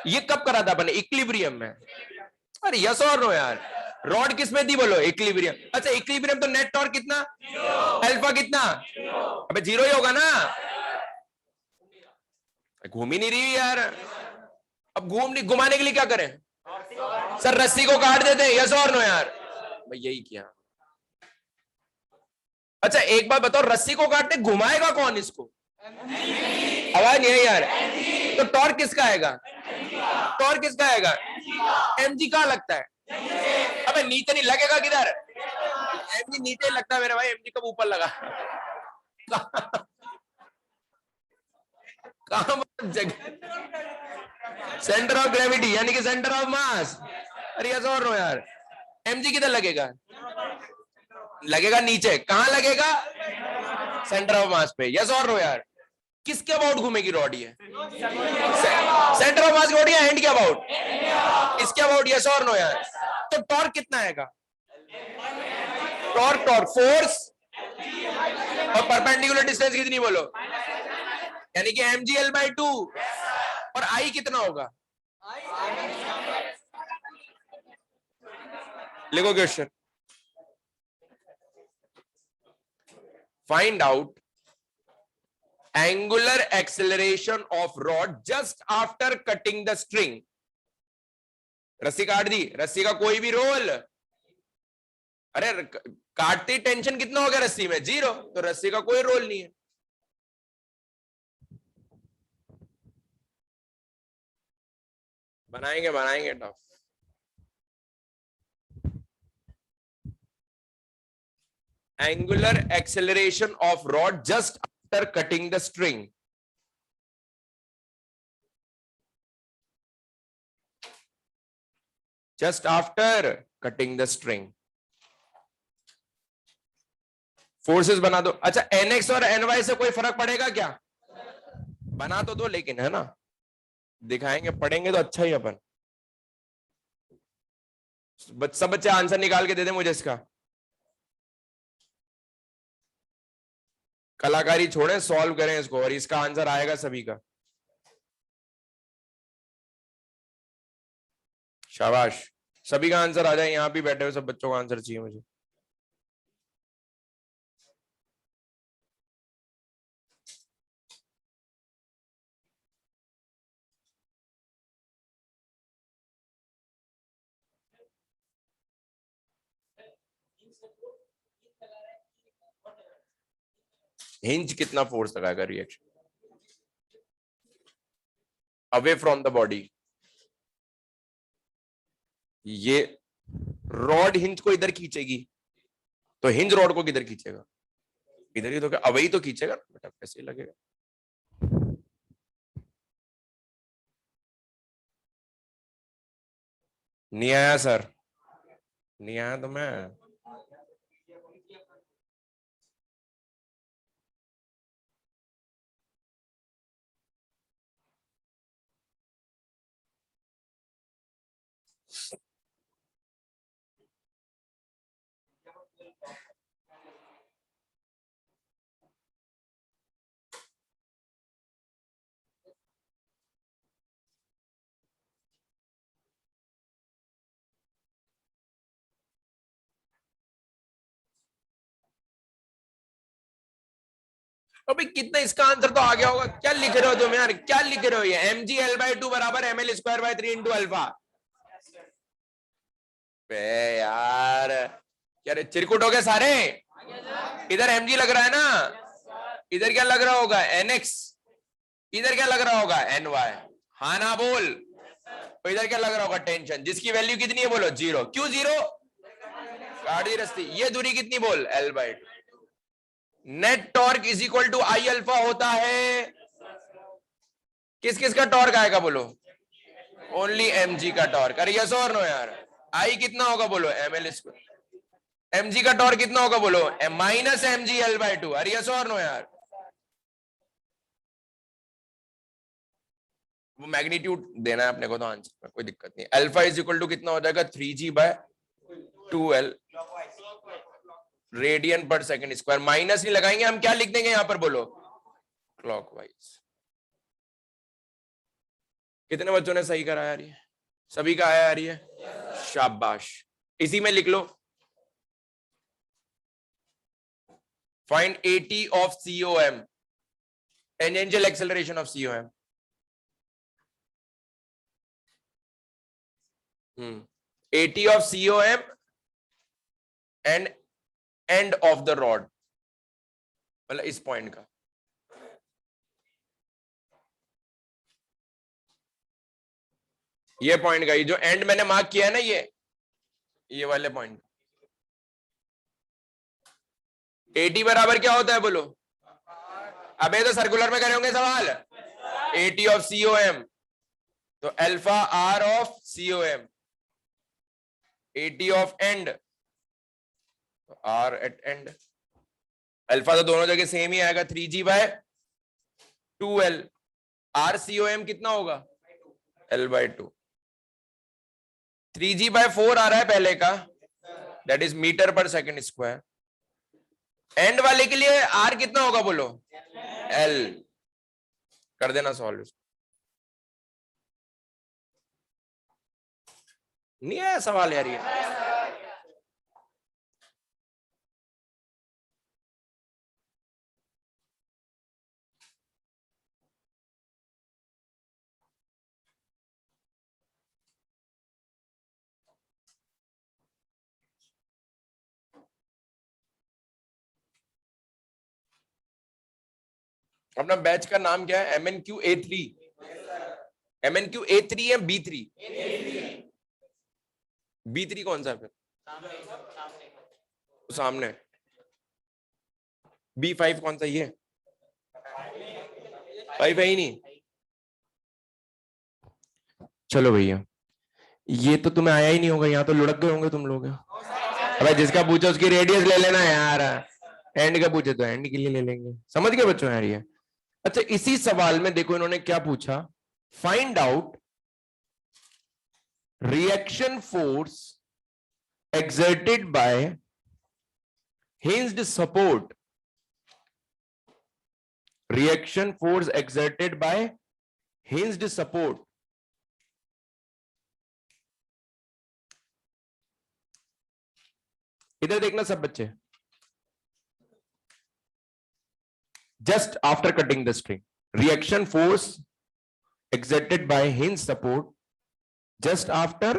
ये कब करा था अपने? इक्विलिब्रियम में। अरे यस और नो यार? रॉड किस में थी बोलो? इक्विलिब्रियम। अच्छा इक्विलिब्रियम तो नेट टॉर्क कितना? अल्फा कितना? अबे जीरो ही होगा ना, घूम ही नहीं रही यार। अब घुमाने के लिए क्या करें सर? रस्सी को काट देते हैं, यस और नो यार? भाई यही किया। अच्छा एक बात बताओ, रस्सी को काटते घुमाएगा कौन इसको? आवाज नहीं है यार। तो टॉर्क किसका आएगा? टॉर्क किसका आएगा? एमजी का लगता है। अबे नीचे नहीं लगेगा, किधर? एमजी नीचे लगता है मेरे भाई, एमजी कब ऊपर लगा? कहां जगह? सेंटर ऑफ ग्रेविटी यानी कि सेंटर ऑफ मास। अरे यस और नो यार? एमजी किधर लगेगा? लगेगा नीचे। कहां लगेगा? सेंटर ऑफ मास पे, यस और नो यार? किसके अबाउट घूमेगी रॉड? ये सेंटर ऑफ मास की बॉडी है, हैंड के अबाउट, इसके अबाउट, यस और नो यार? तो टॉर्क कितना आएगा? टॉर्क फोर्स और परपेंडिकुलर डिस्टेंस कितनी बोलो, यानी कि mgl/2 और I कितना होगा, लिखो question, find out angular acceleration of rod just after cutting the string. रस्सी काट दी, रस्सी का कोई भी रोल, अरे काटती टेंशन कितना हो गया रस्सी में, 0, तो रस्सी का कोई रोल नहीं है। बनाएंगे tough. Angular acceleration of rod just after cutting the string. Just after cutting the string. Forces बना दो। अच्छा, NX और NY से कोई फर्क पड़ेगा क्या, बना तो दो, लेकिन है ना, दिखाएंगे, पढ़ेंगे तो अच्छा ही अपन। सब बच्चे आंसर निकाल के दे दे मुझे इसका। कलाकारी छोड़े, सॉल्व करें इसको, और इसका आंसर आएगा सभी का। शाबाश, सभी का आंसर आ जाए। यहां भी बैठे हुए सब बच्चों का आंसर चाहिए मुझे। हिंज कितना फोर्स लगाएगा reaction away from the body. ये रॉड हिंज को इधर खींचेगी, तो हिंज रॉड को किधर खींचेगा, इधर ही, तो क्या अवे ही तो खींचेगा बेटा, कैसे ही लगेगा। नहीं आया सर, नहीं आया तो मैं, अभी कितना, इसका आंसर तो आ गया होगा। क्या लिख रहे हो तुम यार, क्या लिख रहे हो, ये mgl/2 बराबर ml²/3 अल्फा। यार क्या चिरकुट हो गए सारे। इधर mg लग रहा है ना, इधर क्या लग रहा होगा, nx, इधर क्या लग रहा होगा, ny। हाँ ना बोल, तो इधर क्या लग रहा होगा, टेंशन, जिसकी वैल्यू कितनी है बोलो, 0। क्यों 0, गाड़ी रस्ती, ये दूरी कितनी बोल, l/2। Net torque is equal to I alpha होता है, किस किस का टॉर्क आएगा बोलो, ओनली mg का टॉर्क। अरे यस और नो यार, आई कितना होगा बोलो, ml²। mg का टॉर्क कितना होगा बोलो, -mgl/2। अरे यस और नो यार, वो मैग्नीट्यूड देना है अपने को तो आंसर में कोई दिक्कत नहीं। अल्फा इज इक्वल टू कितना हो जाएगा, 3g/2l रेडियन पर सेकंड स्क्वायर। माइनस नहीं लगाएंगे हम, क्या लिख देंगे यहां पर बोलो, क्लॉकवाइज। कितने बच्चों ने सही करा यार, ये सभी का आया यार ये, शाबाश। इसी में लिख लो, find AT of COM, tangential acceleration of COM। AT of COM and end of the rod, मतलब इस पॉइंट का। ये पॉइंट का, ये जो एंड मैंने मार्क किया है ना, ये वाले पॉइंट। AT बराबर क्या होता है बोलो, अबे तो सर्कुलर में करे होंगे सवाल। AT ऑफ COM, तो alpha R of COM। AT of and, तो R एट एंड। अल्फा तो दोनों जगह सेम ही आएगा, 3g/2l। RCOM कितना होगा, l/2। 3g/4 आ रहा है पहले का, दैट इज मीटर पर सेकंड स्क्वायर। एंड वाले के लिए आर कितना होगा बोलो, एल। कर देना सॉल्व। नहीं आया सवाल यार ये? अपना बैच का नाम क्या है? MNQ-A3। MNQ-A3 है B3? B3 कौन सा है फिर? सामने। B5 कौन सा? ये 5 है ही नहीं। चलो भैया, ये तो तुम्हें आया ही नहीं होगा, यहाँ तो लुढ़क गए होंगे तुम लोग। अबे जिसका पूछो उसकी रेडियस ले लेना यार, एंड का पूछे तो एंड के लिए ले लेंगे। समझ गए बच्चों यार ये? अच्छा, इसी सवाल में देखो इन्होंने क्या पूछा, find out reaction force exerted by hinged support, reaction force exerted by hinged support। इधर देखना सब बच्चे, just after cutting the string, reaction force exerted by hinged support just after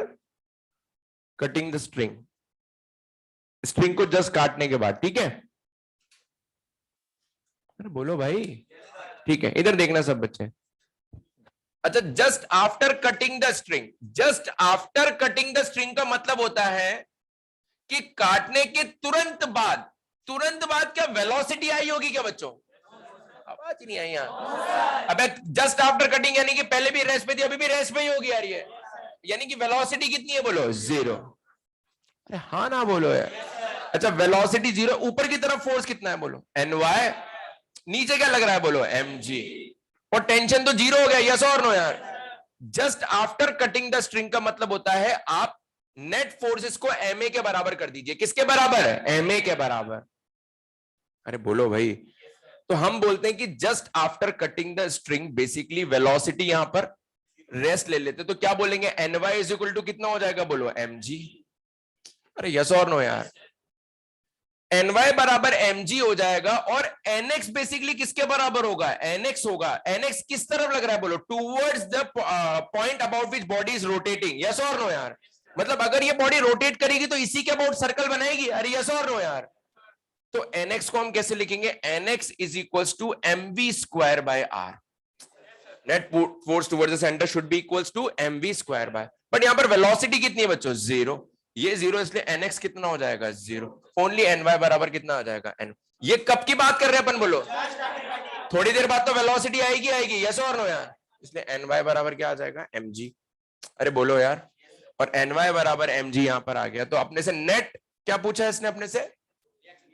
cutting the string, string को just काटने के बाद। ठीक है, अरे बोलो भाई। ठीक है, इधर देखना सब बच्चे। अच्छा, just after cutting the string, just after cutting the string का मतलब होता है कि काटने के तुरंत बाद, तुरंत बाद क्या वेलोसिटी आई होगी क्या बच्चों? आवाज ही नहीं आई यहाँ। अबे जस्ट आफ्टर कटिंग यानी कि पहले भी रेस्ट पे थी, अभी भी रेस्ट पे ही होगी यार ये, यानी कि वेलोसिटी कितनी है बोलो? 0। अरे हाँ ना बोलो यार। अच्छा, वेलोसिटी 0, ऊपर की तरफ फोर्स कितना है बोलो? Ny। नीचे क्या लग रहा है बोलो? mg। और टेंशन तो 0 हो गया, यस और नो यार? Just after cutting the string का मतलब होता है आप नेट फोर्सेस को ma के बराबर कर दीजिए। किसके बराबर है? ma के बराबर। अरे बोलो भाई। तो हम बोलते हैं कि just after cutting the string basically velocity यहां पर रेस्ट ले लेते, तो क्या बोलेंगे? Ny इज इक्वल टू कितना हो जाएगा बोलो? mg। अरे यस और नो यार? Ny बराबर mg हो जाएगा, और nx बेसिकली किसके बराबर होगा? nx होगा। nx किस तरफ लग रहा है बोलो? Towards the point about which body is rotating. Yes और नो यार? मतलब अगर ये बॉडी रोटेट करेगी तो इसी के अबाउट सर्कल बनाएगी। अरे यस और नो यार? तो nx को हम कैसे लिखेंगे? nx is equals to mv square by r। Net force towards the centre should be equals to mv square by, but यहां पर वेलोसिटी कितनी है बच्चों? 0। ये 0 इसलिए nx कितना हो जाएगा? 0। ओनली ny बराबर कितना आ जाएगा? n। ये कब की बात कर रहे हैं अपन बोलो? थोड़ी देर बाद तो वेलोसिटी आएगी, आएगी। यस और नो यार? इसलिए ny बराबर क्या आ जाएगा? mg। अरे बोलो यार। और ny बराबर mg यहां पर आ गया, तो अपने से नेट क्या पूछा है इसने? अपने से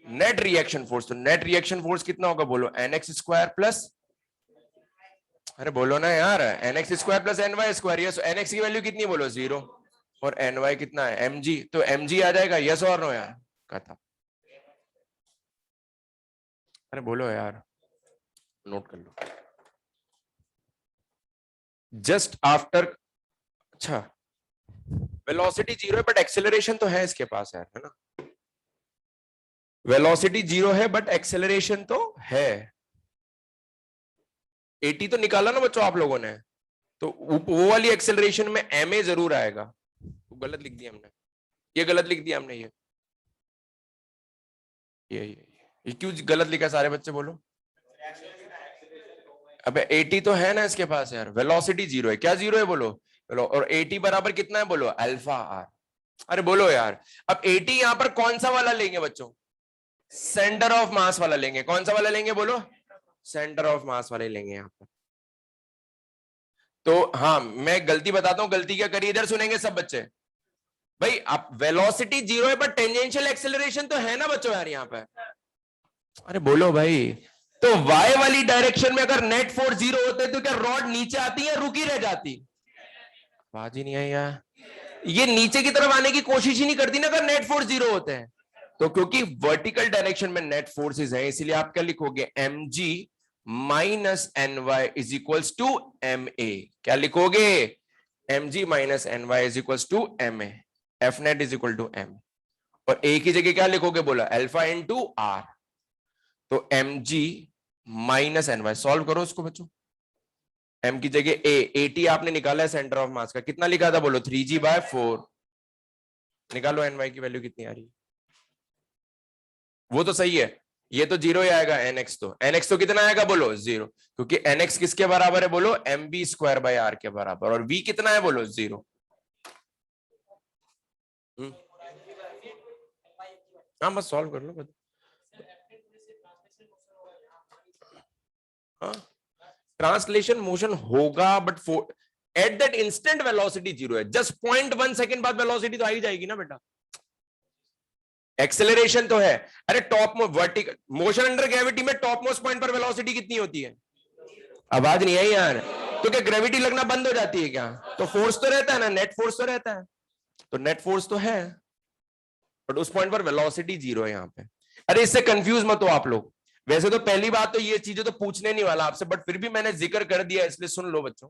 नेट रिएक्शन फोर्स। तो नेट रिएक्शन फोर्स कितना होगा बोलो? nx स्क्वायर प्लस, अरे बोलो ना यार, nx square plus ny square. Yes, nx की वैल्यू कितनी बोलो? 0। और ny कितना है? mg। तो mg आ जाएगा। यस और नो यार? कथा। अरे बोलो यार, नोट कर लो। जस्ट आफ्टर, अच्छा वेलोसिटी 0 है बट एक्सेलरेशन तो है इसके पास यार, है ना? वेलोसिटी 0 है बट एक्सेलरेशन तो है। 80 तो निकाला ना बच्चों आप लोगों ने, तो वो वाली एक्सेलरेशन में ma जरूर आएगा। तो गलत लिख दिया हमने, ये गलत लिख दिया हमने। ये क्यों गलत लिखा सारे बच्चे बोलो? अबे 80 तो है ना इसके पास यार, वेलोसिटी 0 है। क्या 0 है बोलो? और 80 बराबर कितना है बोलो? Alpha R. अरे बोलो यार। अब 80 यहां पर कौन सा वाला लेंगे बच्चों? सेंटर ऑफ मास वाला लेंगे। कौन सा वाला लेंगे बोलो? सेंटर ऑफ मास वाले लेंगे यहां पर। तो हाँ, मैं गलती बताता हूं, गलती क्या करी इधर सुनेंगे सब बच्चे। भाई आप वेलोसिटी 0 है पर टेंजेंशियल एक्सेलरेशन तो है ना बच्चों यार यहाँ पे? अरे बोलो भाई। तो y वाली डायरेक्शन में अगर नेट फोर्स 0 होते तो क्या रॉड नीचे आती है, रुकी रह जाती? बात ही नहीं आई यार। ये नीचे की तरफ आने की कोशिश ही नहीं करती ना अगर नेट फोर्स 0 होते हैं। तो क्योंकि वर्टिकल डायरेक्शन में नेट फोर्सेस है, इसलिए आप क्या लिखोगे, mg minus N Y is equals to M A. क्या लिखोगे, mg minus N Y is equals to M A, F net is equal to M, और ए की जगह क्या लिखोगे, बोला अल्फा इंटू आर। तो mg minus N Y, solve करो उसको बच्चों। m की जगह a, 80 आपने निकाला है सेंटर ऑफ मास का, कितना लिखा था बोलो, 3g/4। निकालो ny की वैल्यू कितनी आ रही है, वो तो सही है, ये तो 0 ही आएगा, nx तो कितना आएगा बोलो 0, क्योंकि nx किसके बराबर है बोलो, mv²/r के बराबर, और v कितना है बोलो 0। हाँ बस सॉल्व कर लो। ट्रांसलेशन मोशन होगा, but at that instant velocity 0 है, जस्ट 0.1 सेकंड बाद वेलोसिटी तो आ ही जाएगी ना बेटा। एक्सेलरेशन तो है, अरे top vertical motion under gravity में टॉप मोस्ट पॉइंट पर वेलोसिटी कितनी होती है, आवाज नहीं आई यार, तो क्या ग्रेविटी लगना बंद हो जाती है क्या, तो फोर्स तो रहता है ना, नेट फोर्स तो रहता है, तो नेट फोर्स तो है, बट उस पॉइंट पर वेलोसिटी 0 है यहां पे। अरे इससे कंफ्यूज मत हो आप लोग, वैसे तो पहली बात तो ये चीजें तो पूछने नहीं वाला आपसे, बट फिर भी मैंने जिक्र कर दिया, इसलिए सुन लो बच्चों।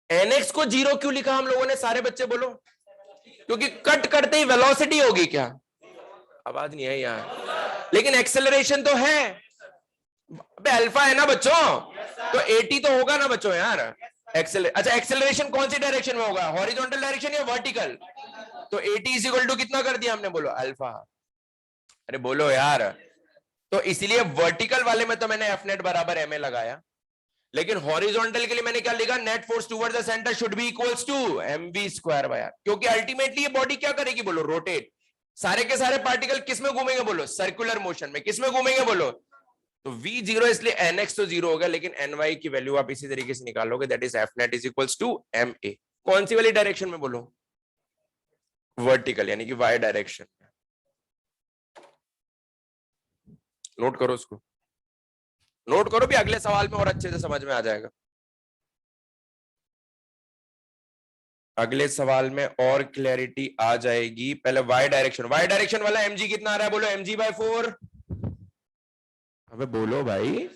एनएक्स को 0 क्यों लिखा हम लोगों ने, सारे बच्चे बोलो, क्योंकि कट करते ही वेलोसिटी होगी क्या, आवाज नहीं है यार, लेकिन एक्सेलरेशन तो है, अबे अल्फा है ना बच्चों, तो 80 तो होगा ना बच्चों यार। अच्छा एक्सेलरेशन कौन सी डायरेक्शन में होगा, हॉरिजॉन्टल डायरेक्शन या वर्टिकल, तो 80 इज इक्वल टू कितना कर दिया हमने, बोलो अल्फा। अरे बोलो यार, तो इसलिए वर्टिकल वाले में तो मैंने एफ नेट बराबर एम ए लगाया, लेकिन हॉरिजॉन्टल के लिए मैंने क्या लिखा, net force towards the centre should be equals to mv²/r, क्योंकि अल्टीमेटली ये बॉडी क्या करेगी बोलो, रोटेट, सारे के सारे पार्टिकल किस में घूमेंगे बोलो, सर्कुलर मोशन में, किस में घूमेंगे बोलो, तो v 0, इसलिए nx तो 0 होगा, लेकिन ny की वैल्यू आप इसी तरीके से निकालोगे, that is F net is equals to ma। कौन सी वाली डायरेक्शन में बोलो, वर्टिकल, यानी कि y डायरेक्शन। नोट करो उसको, नोट करो भी, अगले सवाल में और अच्छे से समझ में आ जाएगा, अगले सवाल में और क्लैरिटी आ जाएगी। पहले y डायरेक्शन वाला mg कितना आ रहा है बोलो, mg/4। अबे बोलो भाई,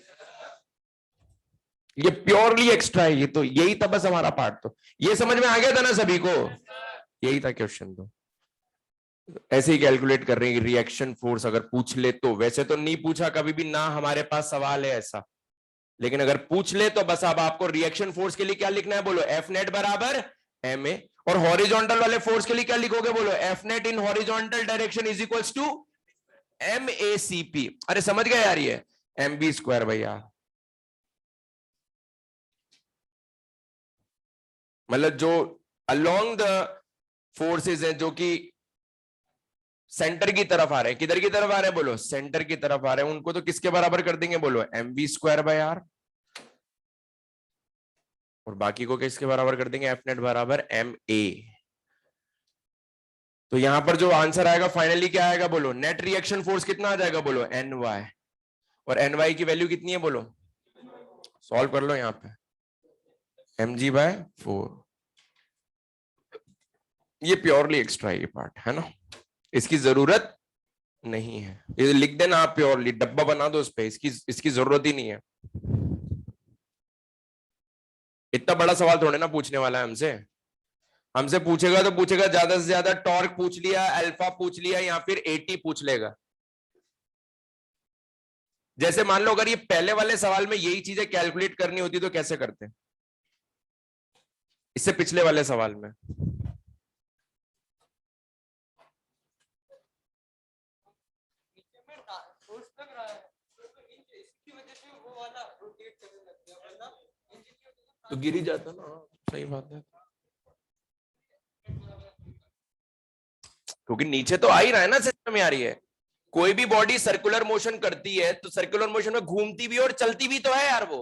ये प्योरली एक्स्ट्रा है, ये तो यही था बस हमारा पार्ट, तो ये समझ में आ गया था ना सभी को, यही था क्वेश्चन। तो ऐसे ही कैलकुलेट कर रहे हैं रिएक्शन फोर्स, अगर पूछ ले तो, वैसे तो नहीं पूछा कभी भी ना, हमारे पास सवाल है ऐसा, लेकिन अगर पूछ ले तो बस अब आपको रिएक्शन फोर्स के लिए क्या लिखना है बोलो, एफ नेट बराबर एम ए, और हॉरिजॉन्टल वाले फोर्स के लिए क्या लिखोगे बोलो, F net in horizontal direction is equals to M A C P. अरे समझ गए यार, ये एम बी स्क्वायर भैया, मतलब जो अलोंग द फोर्सेस हैं, जो कि सेंटर की तरफ आ रहे हैं, किधर की तरफ आ रहे हैं बोलो, सेंटर की तरफ आ रहे हैं, उनको तो किसके बराबर कर देंगे बोलो, mv²/r, और बाकी को किसके बराबर कर देंगे, एफ नेट बराबर एम ए। तो यहां पर जो आंसर आएगा फाइनली क्या आएगा बोलो, नेट रिएक्शन फोर्स कितना आ जाएगा बोलो, ny, और ny की वैल्यू कितनी है बोलो, सॉल्व कर लो, यहां पे mg/4। ये प्योरली एक्स्ट्रा ये पार्ट है ना, इसकी जरूरत नहीं है, ये लिख देना आप प्योरली, डब्बा बना दो उस पे, इसकी जरूरत ही नहीं है। इतना बड़ा सवाल थोड़े ना पूछने वाला है हमसे, हमसे पूछेगा तो पूछेगा ज्यादा से ज्यादा टॉर्क पूछ लिया, अल्फा पूछ लिया, या फिर 80 पूछ लेगा। जैसे मान लो अगर ये पहले वाले सवाल में यही चीजें कैलकुलेट करनी होती तो कैसे करते, इससे पिछले वाले सवाल में, तो गिर ही जाता ना, सही बात है, क्योंकि नीचे तो आ ही रहा है ना सिस्टम यार, ये कोई भी बॉडी सर्कुलर मोशन करती है तो सर्कुलर मोशन में घूमती भी और चलती भी तो है यार वो,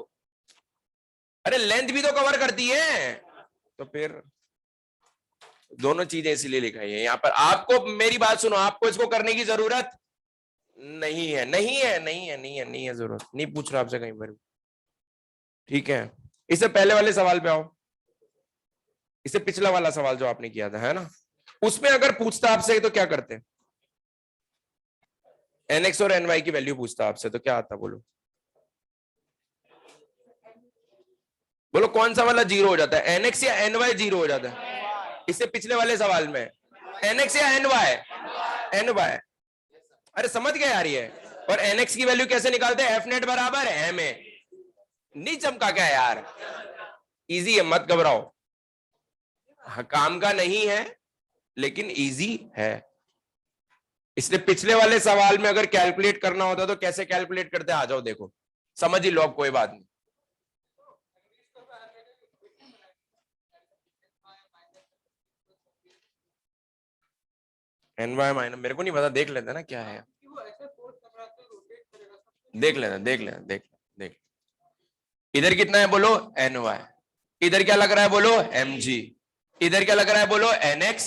अरे लेंथ भी तो कवर करती है, तो फिर दोनों चीजें इसीलिए लिखाई है यहाँ पर। आपको मेरी बात सुनो, आपको इसको करने की जरूरत नहीं है, नहीं है जरूरत, नहीं पूछ रहा आपसे कहीं पर, ठीक है। इससे पहले वाले सवाल पे आओ, इससे पिछला वाला सवाल जो आपने किया था, है ना, उसमें अगर पूछता आपसे तो क्या करते? nx और ny की वैल्यू पूछता आपसे तो क्या आता? बोलो बोलो कौन सा वाला जीरो हो जाता है, nx या ny जीरो हो जाता है? इससे पिछले वाले सवाल में nx या ny अरे समझ गए यार ये। और nx की वैल्यू कैसे निकालते हैं? एफ नेट बराबर है ma। नहीं चमका क्या यार, इजी है, मत घबराओ। हाँ, काम का नहीं है लेकिन इजी है। इसलिए पिछले वाले सवाल में अगर कैलकुलेट करना होता तो कैसे कैलकुलेट करते? आ जाओ देखो, समझ ही लो, अब कोई बात नहीं। एनवाई माइनस मेरे को नहीं पता, देख लेते ना क्या है, देख लेना देख लेना देख देख। इधर कितना है बोलो? एनवाई। इधर क्या लग रहा है बोलो? mg। इधर क्या लग रहा है बोलो? nx।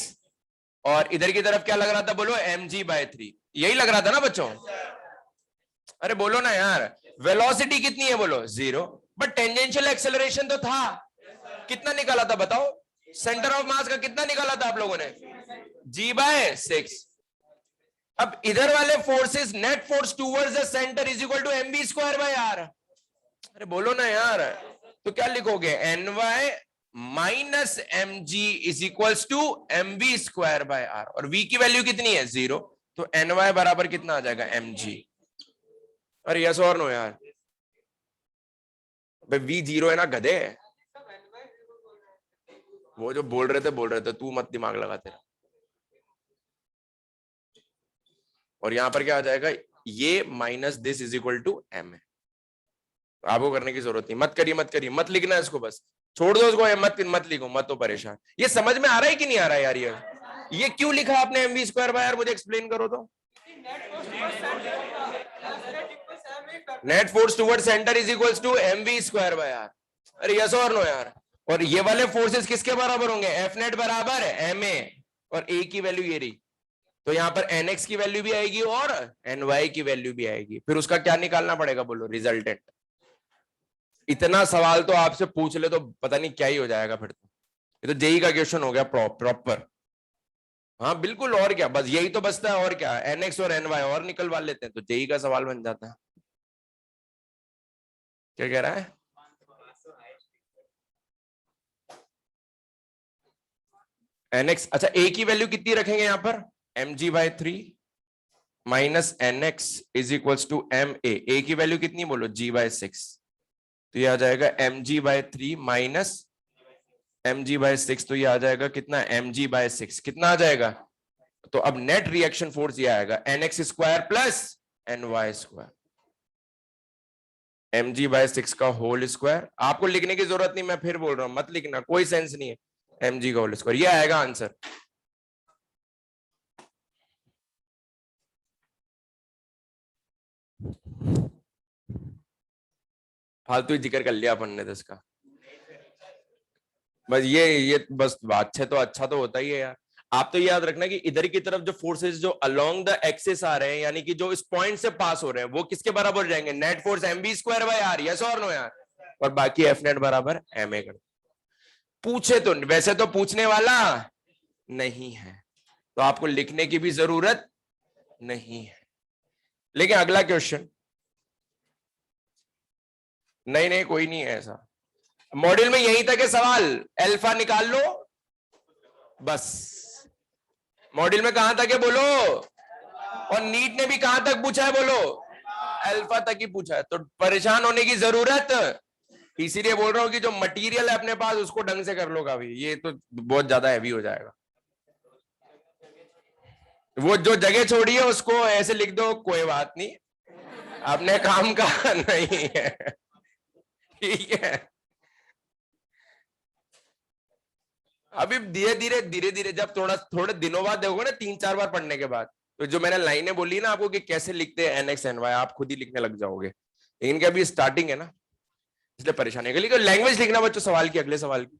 और इधर की तरफ क्या लग रहा था बोलो? mg/3। यही लग रहा था ना बच्चों? अरे बोलो ना यार। वेलोसिटी कितनी है बोलो? 0। बट टेंजेंशियल एक्सेलरेशन तो था। कितना निकाला था बताओ? सेंटर ऑफ मास का कितना निकाला था आप लोगों ने? g/6। अब इधर वाले forces, net force towards the centre is equal to mv²/r। अरे बोलो ना यार। तो क्या लिखोगे? ny minus mg is equals to mv²/r। और v की वैल्यू कितनी है? 0। तो ny बराबर कितना आ जाएगा? mg। अरे यस और नो यार? भाई v 0 है ना गधे। वो जो बोल रहे थे, तू मत दिमाग लगाते। और यहां पर क्या आ जाएगा? ये minus this is equal to m है। आपको करने की जरूरत नहीं, मत करिए मत लिखना इसको, बस छोड़ दो उसको, मत लिखो, मत तो परेशान। ये समझ में आ रहा है कि नहीं आ रहा है यार? ये क्यों लिखा आपने mv²/r? मुझे एक्सप्लेन करो तो। Net force toward centre is equals to mv²/r। अरे यस और नो यार? और ये वाले फोर्सेस किसके बराबर होंगे? एफ नेट बराबर है ma। और a की वैल्यू ये रही, तो यहां पर nx की वैल्यू भी आएगी और ny की वैल्यू भी आएगी। फिर उसका क्या निकालना पड़ेगा बोलो? रिजल्टेंट। इतना सवाल तो आपसे पूछ ले तो पता नहीं क्या ही हो जाएगा फिर तो। ये तो जेई का क्वेश्चन हो गया प्रॉपर। हाँ बिल्कुल, और क्या, बस यही तो बचता है, और क्या, nx और ny और निकलवा लेते हैं तो जेई का सवाल बन जाता है। क्या कह रहा है? nx, अच्छा a की वैल्यू कितनी रखेंगे यहां पर? mg/3 minus nx is equals to ma की वैल्यू कितनी बोलो? g/6। तो ये आ जाएगा mg/3 माइनस mg/6। तो ये आ जाएगा कितना? mg/6 कितना आ जाएगा? तो अब नेट रिएक्शन फोर्स ये आएगा nx² प्लस ny²। mg/6 का होल स्क्वायर। आपको लिखने की जरूरत नहीं, मैं फिर बोल रहा हूं मत लिखना, कोई सेंस नहीं है। mg का होल स्क्वायर, ये आएगा आंसर। फालतू ही जिक्र कर लिया अपन ने तो इसका। बस ये बस अच्छा तो होता ही है यार। आप तो याद रखना कि इधर की तरफ जो फोर्सेस जो अलोंग द एक्सिस आ रहे हैं, यानी कि जो इस पॉइंट से पास हो रहे हैं, वो किसके बराबर हो जाएंगे? Net force mv²/r। यस और नो यार? और बाकी एफ नेट बराबर ma कर। पूछे तो, वैसे तो पूछने वाला नहीं है तो आपको लिखने की भी जरूरत नहीं है। लेकिन अगला क्वेश्चन, नहीं नहीं कोई नहीं है ऐसा। मॉड्यूल में यहीं तक है सवाल, अल्फा निकाल लो बस। मॉड्यूल में कहां तक है बोलो? और नीट ने भी कहां तक पूछा है बोलो? अल्फा तक ही पूछा है। तो परेशान होने की जरूरत, इसीलिए बोल रहा हूं कि जो मटेरियल है अपने पास उसको ढंग से कर लो काफी, ये तो बहुत ज्यादा हैवी हो जाएगा। वो जो जगह छोड़ी है उसको ऐसे लिख दो, कोई बात नहीं, अपने काम का नहीं है, ठीक है। अभी धीरे धीरे जब थोड़े दिनों बाद देखोगे ना, 3-4 बार पढ़ने के बाद, तो जो मैंने लाइनें बोली ना आपको कि कैसे लिखते हैं nx ny, आप खुद ही लिखने लग जाओगे। इनका भी स्टार्टिंग है ना, इसलिए परेशानी है। लेकिन लैंग्वेज लिखना बच्चों सवाल की, अगले सवाल की।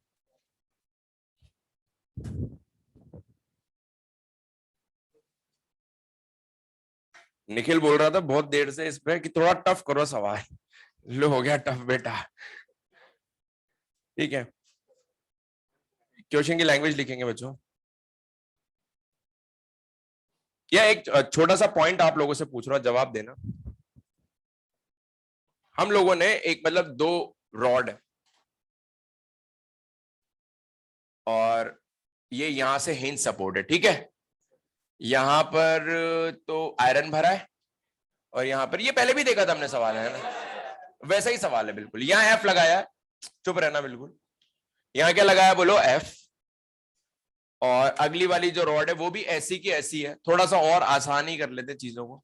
निखिल बोल रहा था बहुत देर से इस पे कि थोड़ा टफ करो सवाल। लो हो गया टफ बेटा, ठीक है। क्वेश्चन की लैंग्वेज लिखेंगे बच्चों। या एक छोटा सा पॉइंट आप लोगों से पूछ रहा हूं, जवाब देना। हम लोगों ने एक मतलब दो रॉड है और ये यहां से हिंज सपोर्ट है, ठीक है। यहां पर तो आयरन भरा है और यहां पर, ये पहले भी देखा था हमने सवाल, है ना, वैसा ही सवाल है बिल्कुल। यहां एफ लगाया है, चुप रहना बिल्कुल। यहां क्या लगाया बोलो, एफ। और अगली वाली जो रॉड है वो भी ऐसी की ऐसी है। थोड़ा सा और आसानी कर लेते चीजों को,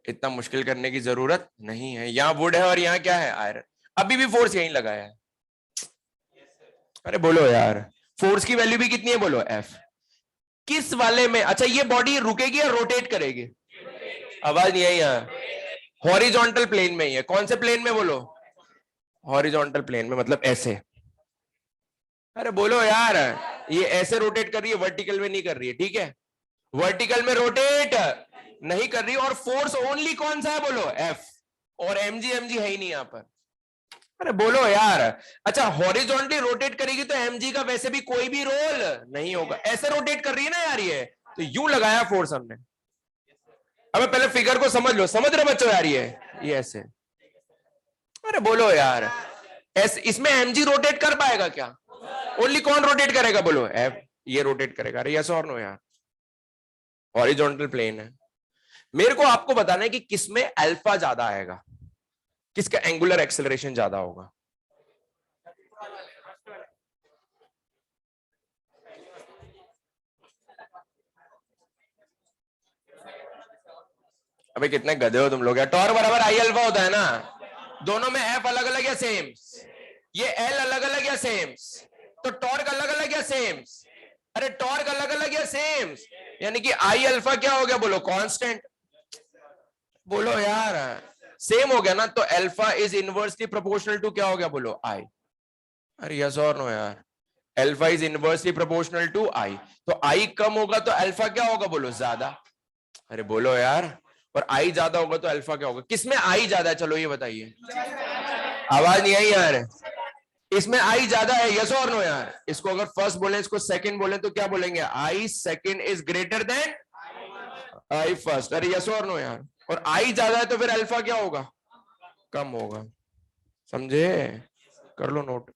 इतना मुश्किल करने की जरूरत नहीं है। यहां वुड है और यहां क्या है, आयरन। अभी भी फोर्स यहीं लगाया है। अरे बोलो यार, फोर्स की वैल्यू भी कितनी है बोलो, एफ। किस वाले में, अच्छा ये बॉडी रुकेगी या रोटेट करेगी? आवाज नहीं आई यहाँ। हॉरिजॉन्टल प्लेन में ही है। कौन से प्लेन में बोलो, हॉरिजॉन्टल प्लेन में, मतलब ऐसे। अरे बोलो यार, ये ऐसे रोटेट कर रही है, वर्टिकल में नहीं कर रही है, ठीक है। वर्टिकल में रोटेट नहीं कर रही, और फोर्स ओनली कौन सा है बोलो, एफ। और एमजी एमजी है ही नहीं यहां पर। अरे बोलो यार। अच्छा हॉरिजॉन्टली रोटेट करेगी तो एमजी का वैसे भी कोई भी रोल नहीं होगा। ऐसे रोटेट कर रही है ना यार ये, तो यूं लगाया फोर्स हमने। अब पहले फिगर को समझ लो, समझ रहे बच्चों यार, ये ऐसे। अरे बोलो यार, ऐसे इसमें एमजी रोटेट कर पाएगा क्या? ओनली कौन रोटेट करेगा बोलो, एफ। ये रोटेट करेगा। अरे यस और नो यार, हॉरिजॉन्टल प्लेन है। मेरे को आपको बताना है कि किसमें अल्फा ज्यादा आएगा, किसका एंगुलर एक्सेलरेशन ज्यादा होगा। अबे कितने गधे हो तुम लोग यार। टॉर्क बराबर आई अल्फा होता है ना। दोनों में एफ अलग अलग या सेम? ये एल अलग अलग या सेम? तो टॉर्क अलग अलग या सेम? अरे टॉर्क अलग अलग या सेम, यानी कि आई अल्फा क्या हो गया बोलो, कांस्टेंट। बोलो यार, सेम हो गया ना, तो alpha is inversely proportional to क्या हो गया बोलो, आई। अरे यस और नो यार, alpha is inversely proportional to I. तो आई कम होगा तो अल्फा क्या होगा बोलो, ज्यादा। अरे बोलो यार, और आई ज्यादा होगा तो अल्फा क्या होगा? किसमें आई ज्यादा है चलो ये बताइए। आवाज नहीं आई यार। इसमें आई ज्यादा है, यस और नो यार। इसको अगर फर्स्ट बोले, इसको सेकंड बोले तो क्या बोलेंगे, I second is greater than I first. अरे यस और नो यार। और आई ज्यादा है तो फिर अल्फा क्या होगा, कम होगा। समझे? कर लो नोट।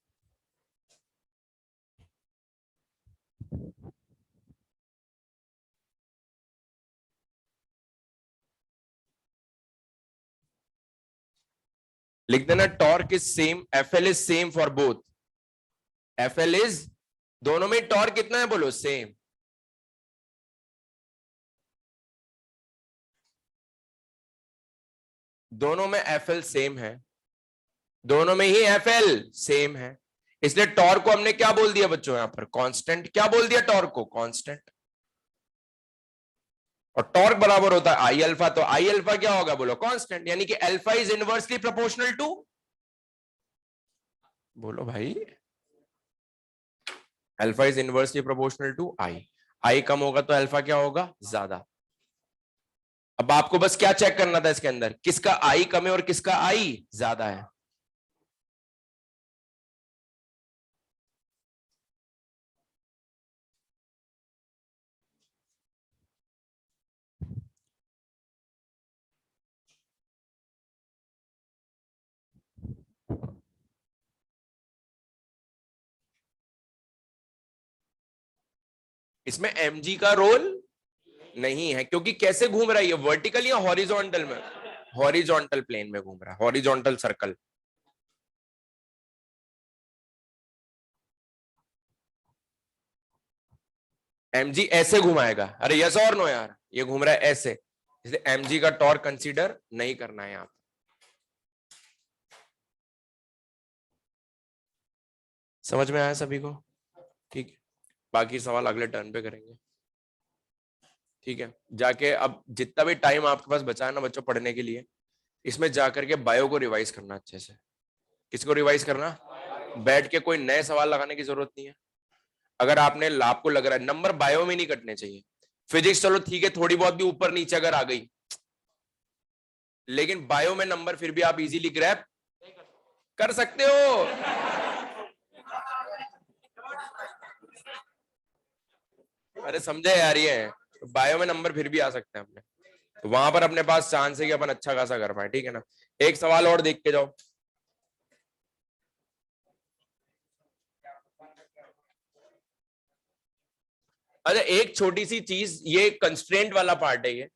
लिख देना, torque is same, F L is same for both. F L is, दोनों में टॉर्क कितना है बोलो, सेम। दोनों में एफ एल सेम है, दोनों में ही एफ एल सेम है। इसलिए टॉर्क को हमने क्या बोल दिया बच्चों यहां पर, कांस्टेंट। क्या बोल दिया टॉर्क को, कांस्टेंट। और टॉर्क बराबर होता है आई अल्फा, तो आई अल्फा क्या होगा बोलो, कांस्टेंट। यानी कि alpha is inversely proportional to, बोलो भाई, alpha is inversely proportional to I. I कम होगा तो अल्फा क्या होगा, ज्यादा। अब आपको बस क्या चेक करना था इसके अंदर, किसका आई कम है और किसका आई ज्यादा है। इसमें mg का रोल नहीं है, क्योंकि कैसे घूम रहा है ये, वर्टिकल या हॉरिजॉन्टल में? हॉरिजॉन्टल प्लेन में घूम रहा है, हॉरिजॉन्टल सर्कल। mg ऐसे घुमाएगा। अरे यस और नो यार, ये घूम रहा है ऐसे, इसलिए mg का टॉर्क कंसीडर नहीं करना है यहां। समझ में आया सभी को? ठीक है, बाकी सवाल अगले टर्न पे करेंगे। ठीक है, जाके अब जितना भी टाइम आपके पास बचा है ना बच्चों पढ़ने के लिए, इसमें जाकर के बायो को रिवाइज करना अच्छे से। किसको रिवाइज करना? बैठ के कोई नए सवाल लगाने की जरूरत नहीं है। अगर आपको लग रहा है नंबर बायो में नहीं कटने चाहिए। फिजिक्स चलो ठीक है, थोड़ी बहुत भी ऊपर नीचे अगर आ गई, लेकिन बायो में नंबर फिर भी आप इजीली ग्रैब कर सकते हो। अरे समझे यार ये, बायो में नंबर फिर भी आ सकते हैं अपने, तो वहां पर अपने पास चांस है कि अपन अच्छा खासा कर पाए, ठीक है ना। एक सवाल और देख के जाओ। अच्छा एक छोटी सी चीज, ये कंस्ट्रेंट वाला पार्ट है, ये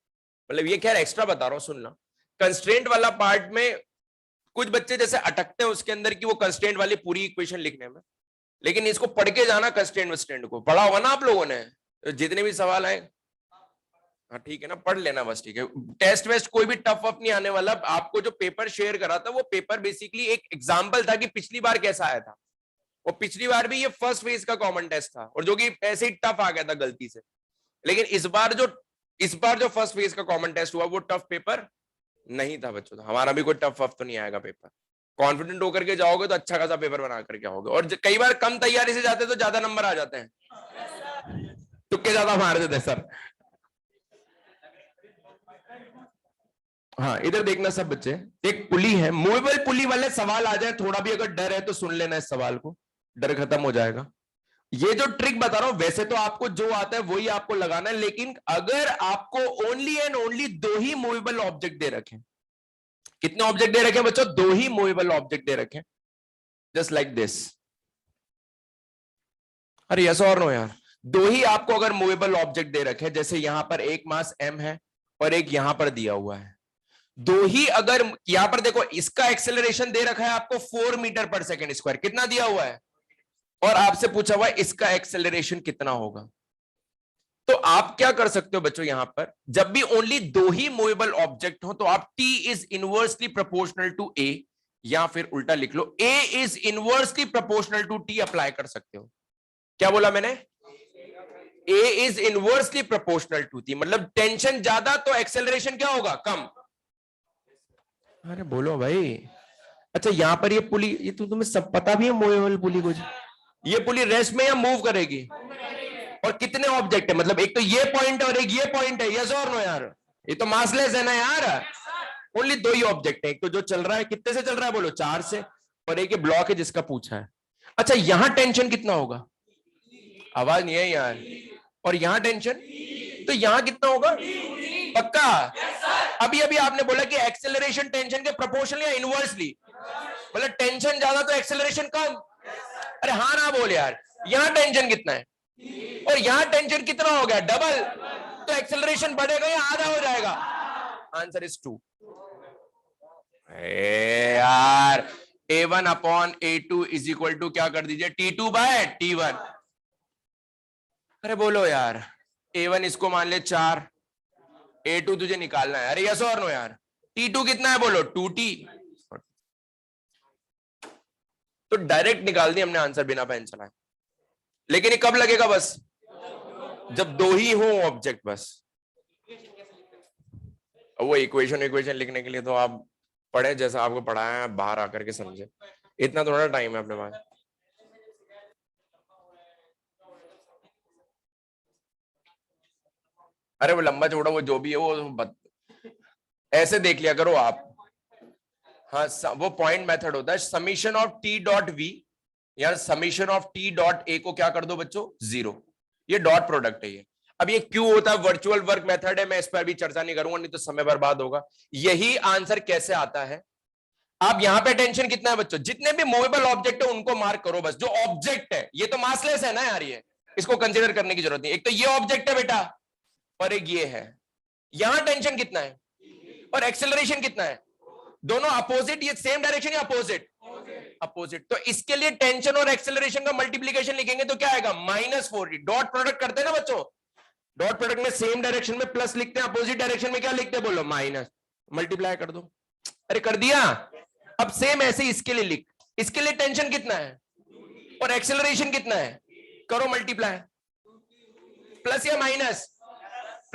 मतलब ये खैर एक्स्ट्रा बता रहा हूं, सुनना। कंस्ट्रेंट वाला पार्ट में कुछ बच्चे जैसे अटकते हैं उसके अंदर कि वो कंस्ट्रेंट वाली पूरी इक्वेशन लिखने में, लेकिन इसको पढ़ के जाना, कंस्ट्रेंट वस्ट्रेंट को पढ़ा होगा ना आप लोगों ने, तो जितने भी सवाल आए, हाँ ठीक है ना, पढ़ लेना बस, ठीक है। टेस्ट वेस्ट कोई भी टफ अप नहीं आने वाला। आपको जो पेपर शेयर करा था वो पेपर बेसिकली एक एग्जाम्पल था कि पिछली बार कैसा आया था, और पिछली बार भी ये फर्स्ट फेज का कॉमन टेस्ट था, और जो कि ऐसे ही टफ आ गया था गलती से। लेकिन इस बार जो फर्स्ट फेज का कॉमन टेस्ट हुआ वो टफ पेपर नहीं था बच्चों, हमारा भी कोई टफ अफ तो नहीं आएगा पेपर। कॉन्फिडेंट होकर के जाओगे तो अच्छा खासा पेपर बना करके आओगे, और कई बार कम तैयारी से जाते तो ज्यादा नंबर आ जाते हैं, तुक्के ज्यादा मार देते हैं सर। हाँ इधर देखना सब बच्चे, एक पुली है, मूवेबल पुली वाले सवाल आ जाए, थोड़ा भी अगर डर है तो सुन लेना इस सवाल को, डर खत्म हो जाएगा। ये जो ट्रिक बता रहा हूं वैसे तो आपको जो आता है वही आपको लगाना है, लेकिन अगर आपको ओनली एंड ओनली 2 ही मूवेबल ऑब्जेक्ट दे रखे, कितने ऑब्जेक्ट दे रखे हैं बच्चों, 2 ही मूवेबल ऑब्जेक्ट दे रखे, जस्ट लाइक दिस। अरे यस और नो यार, 2 ही आपको अगर मूवेबल ऑब्जेक्ट दे रखे, जैसे यहां पर एक मास m है और एक यहां पर दिया हुआ है, 2 ही अगर यहां पर देखो, इसका एक्सेलरेशन दे रखा है आपको 4 मीटर पर सेकेंड स्क्वायर, कितना दिया हुआ है, और आपसे पूछा हुआ है इसका एक्सेलरेशन कितना होगा। तो आप क्या कर सकते हो बच्चों, यहां पर जब भी ओनली 2 ही मूवेबल ऑब्जेक्ट हो तो आप t is inversely proportional to a, या फिर उल्टा लिख लो a is inversely proportional to t apply कर सकते हो। क्या बोला मैंने, a is inversely proportional to t, मतलब टेंशन ज्यादा तो एक्सेलरेशन क्या होगा, कम। अरे बोलो भाई। अच्छा यहां पर ये पुली, ये तो तुम्हें सब पता भी है मूवेबल पुली कुछ, ये पुली रेस्ट में या मूव करेगी, और कितने ऑब्जेक्ट है, मतलब एक तो ये पॉइंट और एक ये पॉइंट है, यस और नो यार, ये तो मासलेस है ना यार। ओनली 2 ही ऑब्जेक्ट है, एक तो जो चल रहा है, कितने से चल रहा है बोलो, 4 से, और एक ये ब्लॉक है जिसका पूछा है। अच्छा यहां टेंशन कितना होगा, आवाज नहीं है यार, और यहां टेंशन, तो यहां कितना होगा, पक्का। अभी अभी आपने बोला कि एक्सेलरेशन टेंशन के प्रोपोर्शनल या इनवर्सली, मतलब टेंशन ज्यादा तो एक्सेलरेशन कम। अरे हाँ ना बोल यार, यहां टेंशन कितना है और यहां टेंशन कितना हो गया, डबल, तो एक्सेलरेशन बढ़ेगा या आधा हो जाएगा, आंसर इज 2। यार a1 upon a2 is equal to क्या कर दीजिए, t2 बाय t1। अरे बोलो यार, a1 इसको मान ले 4, a2 तुझे निकालना है, अरे यस और नो यार, t2 कितना है बोलो, 2t, तो डायरेक्ट निकाल दी हमने आंसर बिना पेन चलाए। लेकिन ये कब लगेगा, बस जब 2 ही हो ऑब्जेक्ट, बस। वो इक्वेशन लिखने के लिए तो आप पढ़े, जैसा आपको पढ़ाया है बाहर आकर के समझे, इतना थोड़ा टाइम है अपने पास। अरे वो लंबा चौड़ा वो जो भी है वो ऐसे देख लिया करो आप। हाँ वो पॉइंट मेथड होता है, summation of T dot V या summation of T dot A को क्या कर दो बच्चों, 0, ये डॉट प्रोडक्ट है ये। अब ये क्यों होता है, वर्चुअल वर्क मेथड है, मैं इस पर भी चर्चा नहीं करूंगा, नहीं तो समय बर्बाद होगा। यही आंसर कैसे आता है, आप यहां पे टेंशन कितना है बच्चों, जितने भी मूवेबल ऑब्जेक्ट है उनको मार्क करो, बस जो ऑब्जेक्ट है, ये तो मासलेस है ना यार, ये इसको कंसीडर करने की जरूरत नहीं। एक तो ये ऑब्जेक्ट है बेटा, और एक ये है, यहां टेंशन कितना है और एक्सेलरेशन कितना है, दोनों अपोजिट, ये सेम डायरेक्शन या अपोजिट, अपोजिट, तो इसके लिए टेंशन और एक्सेलरेशन का मल्टीप्लीकेशन लिखेंगे तो क्या आएगा, -4t। डॉट प्रोडक्ट करते हैं ना बच्चों, डॉट प्रोडक्ट में सेम डायरेक्शन में प्लस लिखते हैं, अपोजिट डायरेक्शन में क्या लिखते हैं बोलो, माइनस, मल्टीप्लाई कर दो। अरे कर दिया। अब सेम ऐसे इसके लिए लिख, इसके लिए टेंशन कितना है और एक्सेलरेशन कितना है, करो मल्टीप्लाई, प्लस या माइनस,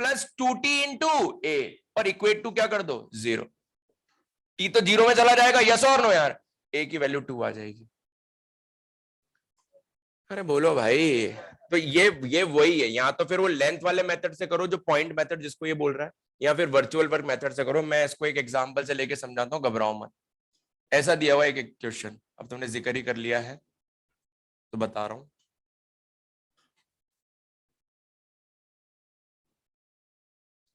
+2t इंटू ए, और इक्वेट टू क्या कर दो, 0, टी तो 0 में चला जाएगा, यस और नो यार, ए की वैल्यू 2 आ जाएगी। अरे बोलो भाई, तो ये वही है, या तो फिर वो लेंथ वाले मेथड से करो जो पॉइंट मेथड जिसको ये बोल रहा है, या फिर वर्चुअल वर्क मेथड से करो। मैं इसको एक एग्जांपल से लेके समझाता हूँ, घबराओ मत। ऐसा दिया हुआ एक क्वेश्चन, अब तुमने जिक्र ही कर लिया है तो बता रहा हूं।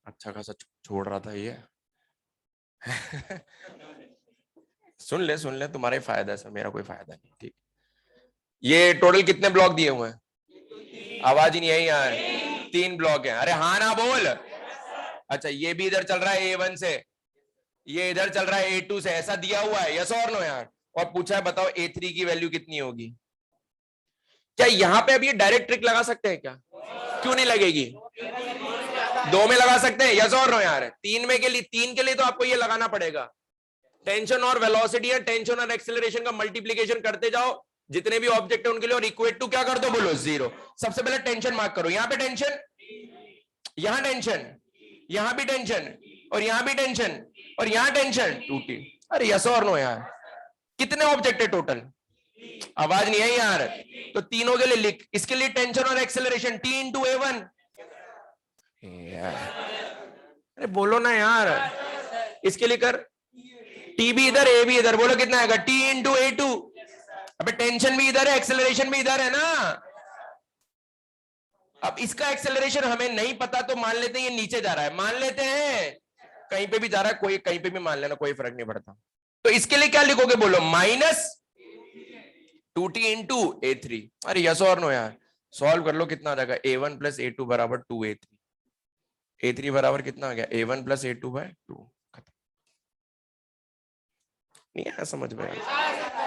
अच्छा खासा छोड़ रहा था ये। सुन ले तुम्हारा ही फायदा है सर, मेरा कोई फायदा नहीं। ठीक, ये टोटल कितने ब्लॉक दिए हुए हैं? आवाज ही नहीं आई यार। 3 ब्लॉक है। अरे हाँ ना बोल। अच्छा, ये भी इधर चल रहा है A1 से, ये इधर चल रहा है A2 से, ऐसा दिया हुआ है, यस और नो यार। और पूछा है बताओ A3 की वैल्यू कितनी होगी। क्या यहाँ पे अब ये डायरेक्ट ट्रिक लगा सकते हैं क्या? क्यों नहीं लगेगी? 2 में लगा सकते हैं, यस और नो यार। 3 के लिए तो आपको ये लगाना पड़ेगा। टेंशन और वेलोसिटी है, टेंशन और एक्सेलरेशन का मल्टीप्लीकेशन करते जाओ, जितने भी ऑब्जेक्ट है उनके लिए, और इक्वेट टू क्या कर दो, बोलो 0। सबसे पहले टेंशन मार्क करो। यहां पे टेंशन, यहां टेंशन, यहां भी टेंशन, और यहां भी टेंशन, और यहां टेंशन, टूटी। अरे यस और नो यार, कितने ऑब्जेक्ट है टोटल? आवाज नहीं आई यार। तो तीनों के लिए लिख, इसके लिए टेंशन और एक्सेलरेशन T इंटू A1। अरे बोलो ना यार, इसके लिए कर T भी इधर, A भी इधर, बोलो कितना आएगा? T into A2। अबे टेंशन भी इधर है, एक्सेलरेशन भी इधर है ना। अब इसका एक्सेलरेशन हमें नहीं पता, तो मान लेते हैं ये नीचे जा रहा है, मान लेते हैं कहीं पे भी जा रहा है, कोई कहीं पे भी मान लेना, कोई फर्क नहीं पड़ता। तो इसके लिए क्या लिखोगे, बोलो -2T इंटू A3। अरे यस और नो यार, सॉल्व कर लो, कितना आ जाएगा? A1 प्लस A2 बराबर 2A3। A3 बराबर कितना आ गया? A1 plus A2 bye 2। नहीं आया समझ में?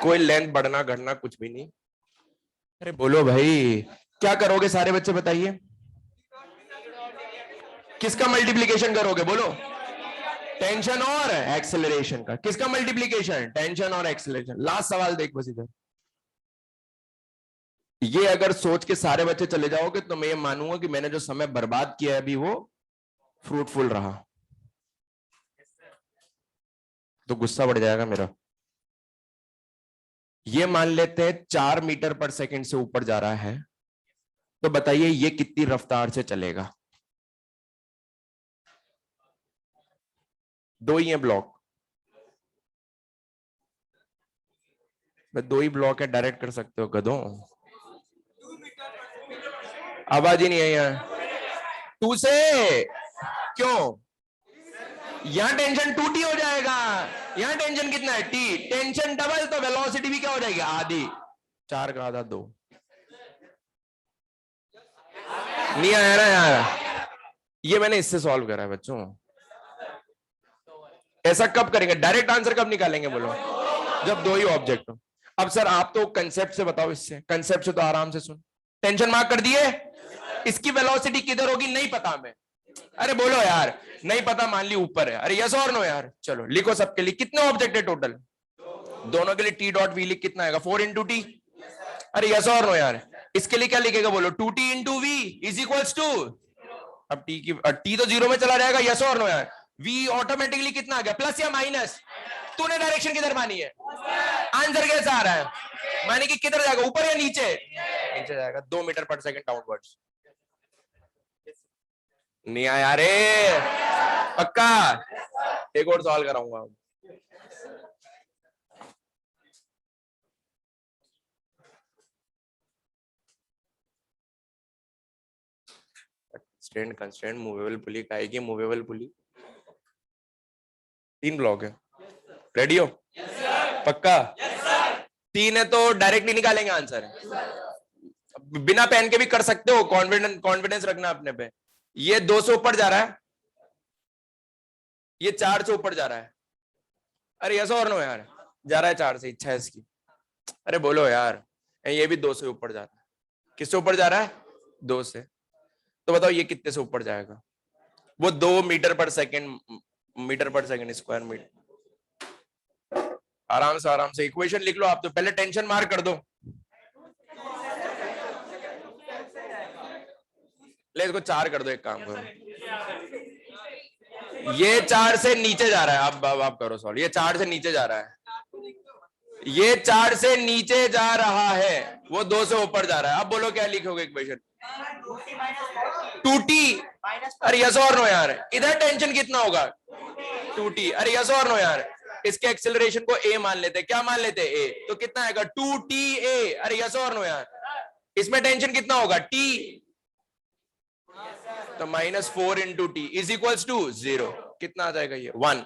कोई लेंथ बढ़ना घटना कुछ भी नहीं। अरे बोलो भाई, क्या करोगे सारे बच्चे बताइए? किसका मल्टीप्लीकेशन करोगे, बोलो? टेंशन और एक्सेलरेशन का। किसका मल्टीप्लीकेशन? टेंशन और एक्सेलरेशन। लास्ट सवाल देख बस इधर। ये अगर सोच के सारे बच्चे चले जाओगे तो मैं ये मानूंगा कि मैंने जो समय बर्बाद किया है अभी वो फ्रूटफुल रहा। तो गुस्सा बढ़ जाएगा मेरा। ये मान लेते हैं 4 मीटर पर सेकंड से ऊपर जा रहा है, तो बताइए ये कितनी रफ्तार से चलेगा? 2 ही है ब्लॉक, 2 ही ब्लॉक है, डायरेक्ट कर सकते हो गधों। आवाज ही नहीं है यार। 2 से क्यों? यहां टेंशन 2T हो जाएगा, यहां टेंशन कितना है? T। टेंशन डबल तो वेलोसिटी भी क्या हो जाएगी? आधी। 4 का आधा 2। नहीं आया ना यार। ये मैंने इससे सॉल्व करा है बच्चों। ऐसा कब करेंगे? डायरेक्ट आंसर कब निकालेंगे, बोलो? जब 2 ही ऑब्जेक्ट हो। अब सर आप तो कंसेप्ट से बताओ, इससे कंसेप्ट से तो आराम से सुन। टेंशन मार्क कर दिए, इसकी वेलोसिटी किधर होगी नहीं पता हमें। अरे बोलो यार, नहीं पता, मान ली ऊपर है। अरे यस और नो यार। चलो लिखो सबके लिए, कितने ऑब्जेक्ट है टोटल? दोनों के लिए T डॉट V लिख, कितना आएगा? 4 इंटू T। अरे यस और नो यार। इसके लिए क्या लिखेगा, बोलो? 2T into V is equals to, अब T तो 0 में चला जाएगा, यस और नो यार। V ऑटोमेटिकली कितना आ गया? प्लस या माइनस? तूने डायरेक्शन किधर मानी है? आंसर कैसा आ रहा है? मानी कि किधर जाएगा, ऊपर या नीचे? नीचे जाएगा, 2 मीटर पर सेकंड डाउनवर्ड्स। नहीं आया रे, पक्का। एक और सवाल कराऊंगा। स्टैंड कंस्ट्रेंट मूवेबल पुली का है कि मूवेबल पुली 3 ब्लॉक है। रेडी हो? पक्का? 3 है तो डायरेक्टली निकालेंगे आंसर। बिना पेन के भी कर सकते हो, कॉन्फिडेंस रखना अपने पे। ये 2 से ऊपर जा रहा है, ये 4 से ऊपर जा रहा है। अरे यस और नो यार, जा रहा है 4 से, इच्छा है इसकी। अरे बोलो यार, ये भी 2 से ऊपर जा रहा है। किससे ऊपर जा रहा है? 2 से। तो बताओ ये कितने से ऊपर जाएगा? वो 2 मीटर पर सेकंड, मीटर पर सेकंड स्क्वायर मीटर। आराम से इक्वेशन लिख लो आप तो, पहले टेंशन मार्क कर दो। ले इसको 4 कर दो, एक काम करो, ये 4 से नीचे जा रहा है। आप करो सॉल्व। ये 4 से नीचे जा रहा है, ये 4 से नीचे जा रहा है, वो 2 से ऊपर जा रहा है। अब बोलो क्या लिखोगे इक्वेशन? 2T। अरे यस और नो यार, इधर टेंशन कितना होगा? 2T। अरे यस और नो यार, इसके एक्सेलरेशन को A मान लेते, क्या मान लेते? A। तो कितना आएगा? 2TA। अरे यस और नो यार, इसमें टेंशन कितना होगा? T। तो -4 into T is equals to 0। कितना आ जाएगा ये 1।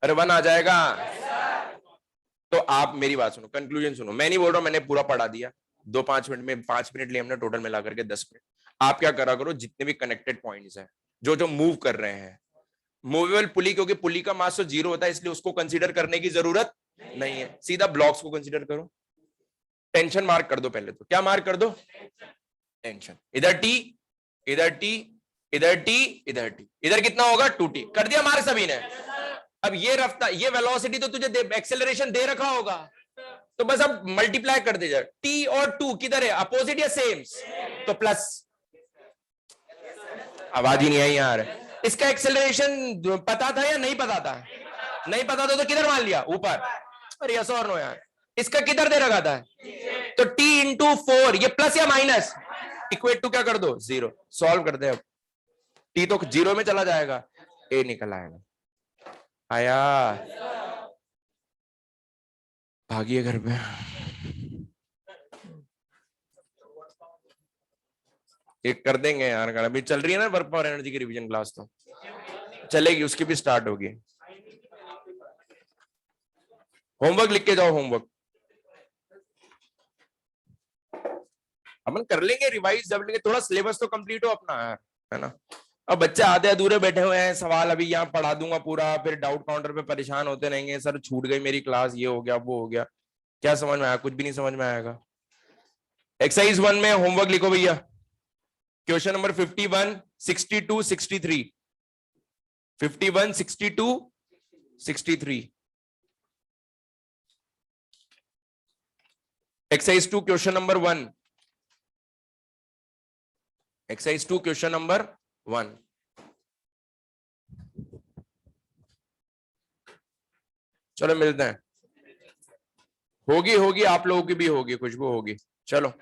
अरे 1 आ जाएगा। तो आप मेरी बात सुनो, कंक्लूजन सुनो, मैं नहीं बोल रहा हूं मैंने पूरा पढ़ा दिया 2-5 मिनट में, 5 मिनट लिए हमने टोटल मिला करके 10 मिनट। आप क्या करा करो, जितने भी कनेक्टेड पॉइंट्स हैं जो जो मूव कर रहे हैं, मूवेबल पुली, क्योंकि पुली का मास तो 0 होता है इसलिए उसको कंसीडर करने की जरूरत नहीं है, सीधा ब्लॉक्स को कंसीडर करो। टेंशन मार्क कर दो पहले, तो क्या मार्क कर दो, टेंशन। इधर टी, इधर टी, इधर टी, इधर टी, इधर कितना होगा 2t, कर दिया मार्क सभी ने। अब ये रफ्तार, ये वेलोसिटी तो तुझे एक्सेलरेशन दे रखा होगा, तो बस अब मल्टीप्लाई कर दे जाए। टी और 2 किधर है, अपोजिट या सेम, तो प्लस। आवाज ही नहीं आई यार। इसका एक्सेलरेशन पता था या नहीं पता था, नहीं पता था तो किधर मान लिया, ऊपर। अरे यस और नो यार, इसका किधर दे रखा था, तो t इंटू 4, ये प्लस या माइनस, इक्वेट टू क्या कर दो 0। सॉल्व कर दे, अब t तो 0 में चला जाएगा, a निकल आएगा। आया, भागिए घर पे। एक कर देंगे यार, अभी चल रही है ना वर्क पावर एनर्जी की रिवीजन क्लास, तो चलेगी, उसकी भी स्टार्ट होगी। होमवर्क लिख के जाओ, होमवर्क अपन कर लेंगे रिवाइज जब लेंगे, थोड़ा सिलेबस तो कंप्लीट हो अपना यार, है ना। अब बच्चे आधे अधूरे बैठे हुए हैं, सवाल अभी यहाँ पढ़ा दूंगा पूरा, फिर डाउट काउंटर पे परेशान होते रहेंगे, सर छूट गई मेरी क्लास, ये हो गया वो हो गया। क्या समझ में आया, कुछ भी नहीं समझ में आएगा। एक्सरसाइज 1 में होमवर्क लिखो भैया, question number 51, 62, 63, 51, 62, 63। Exercise 2 question number 1, exercise 2 question number 1। चलो मिलते हैं, होगी होगी, आप लोगों की भी होगी, खुशबू होगी। चलो।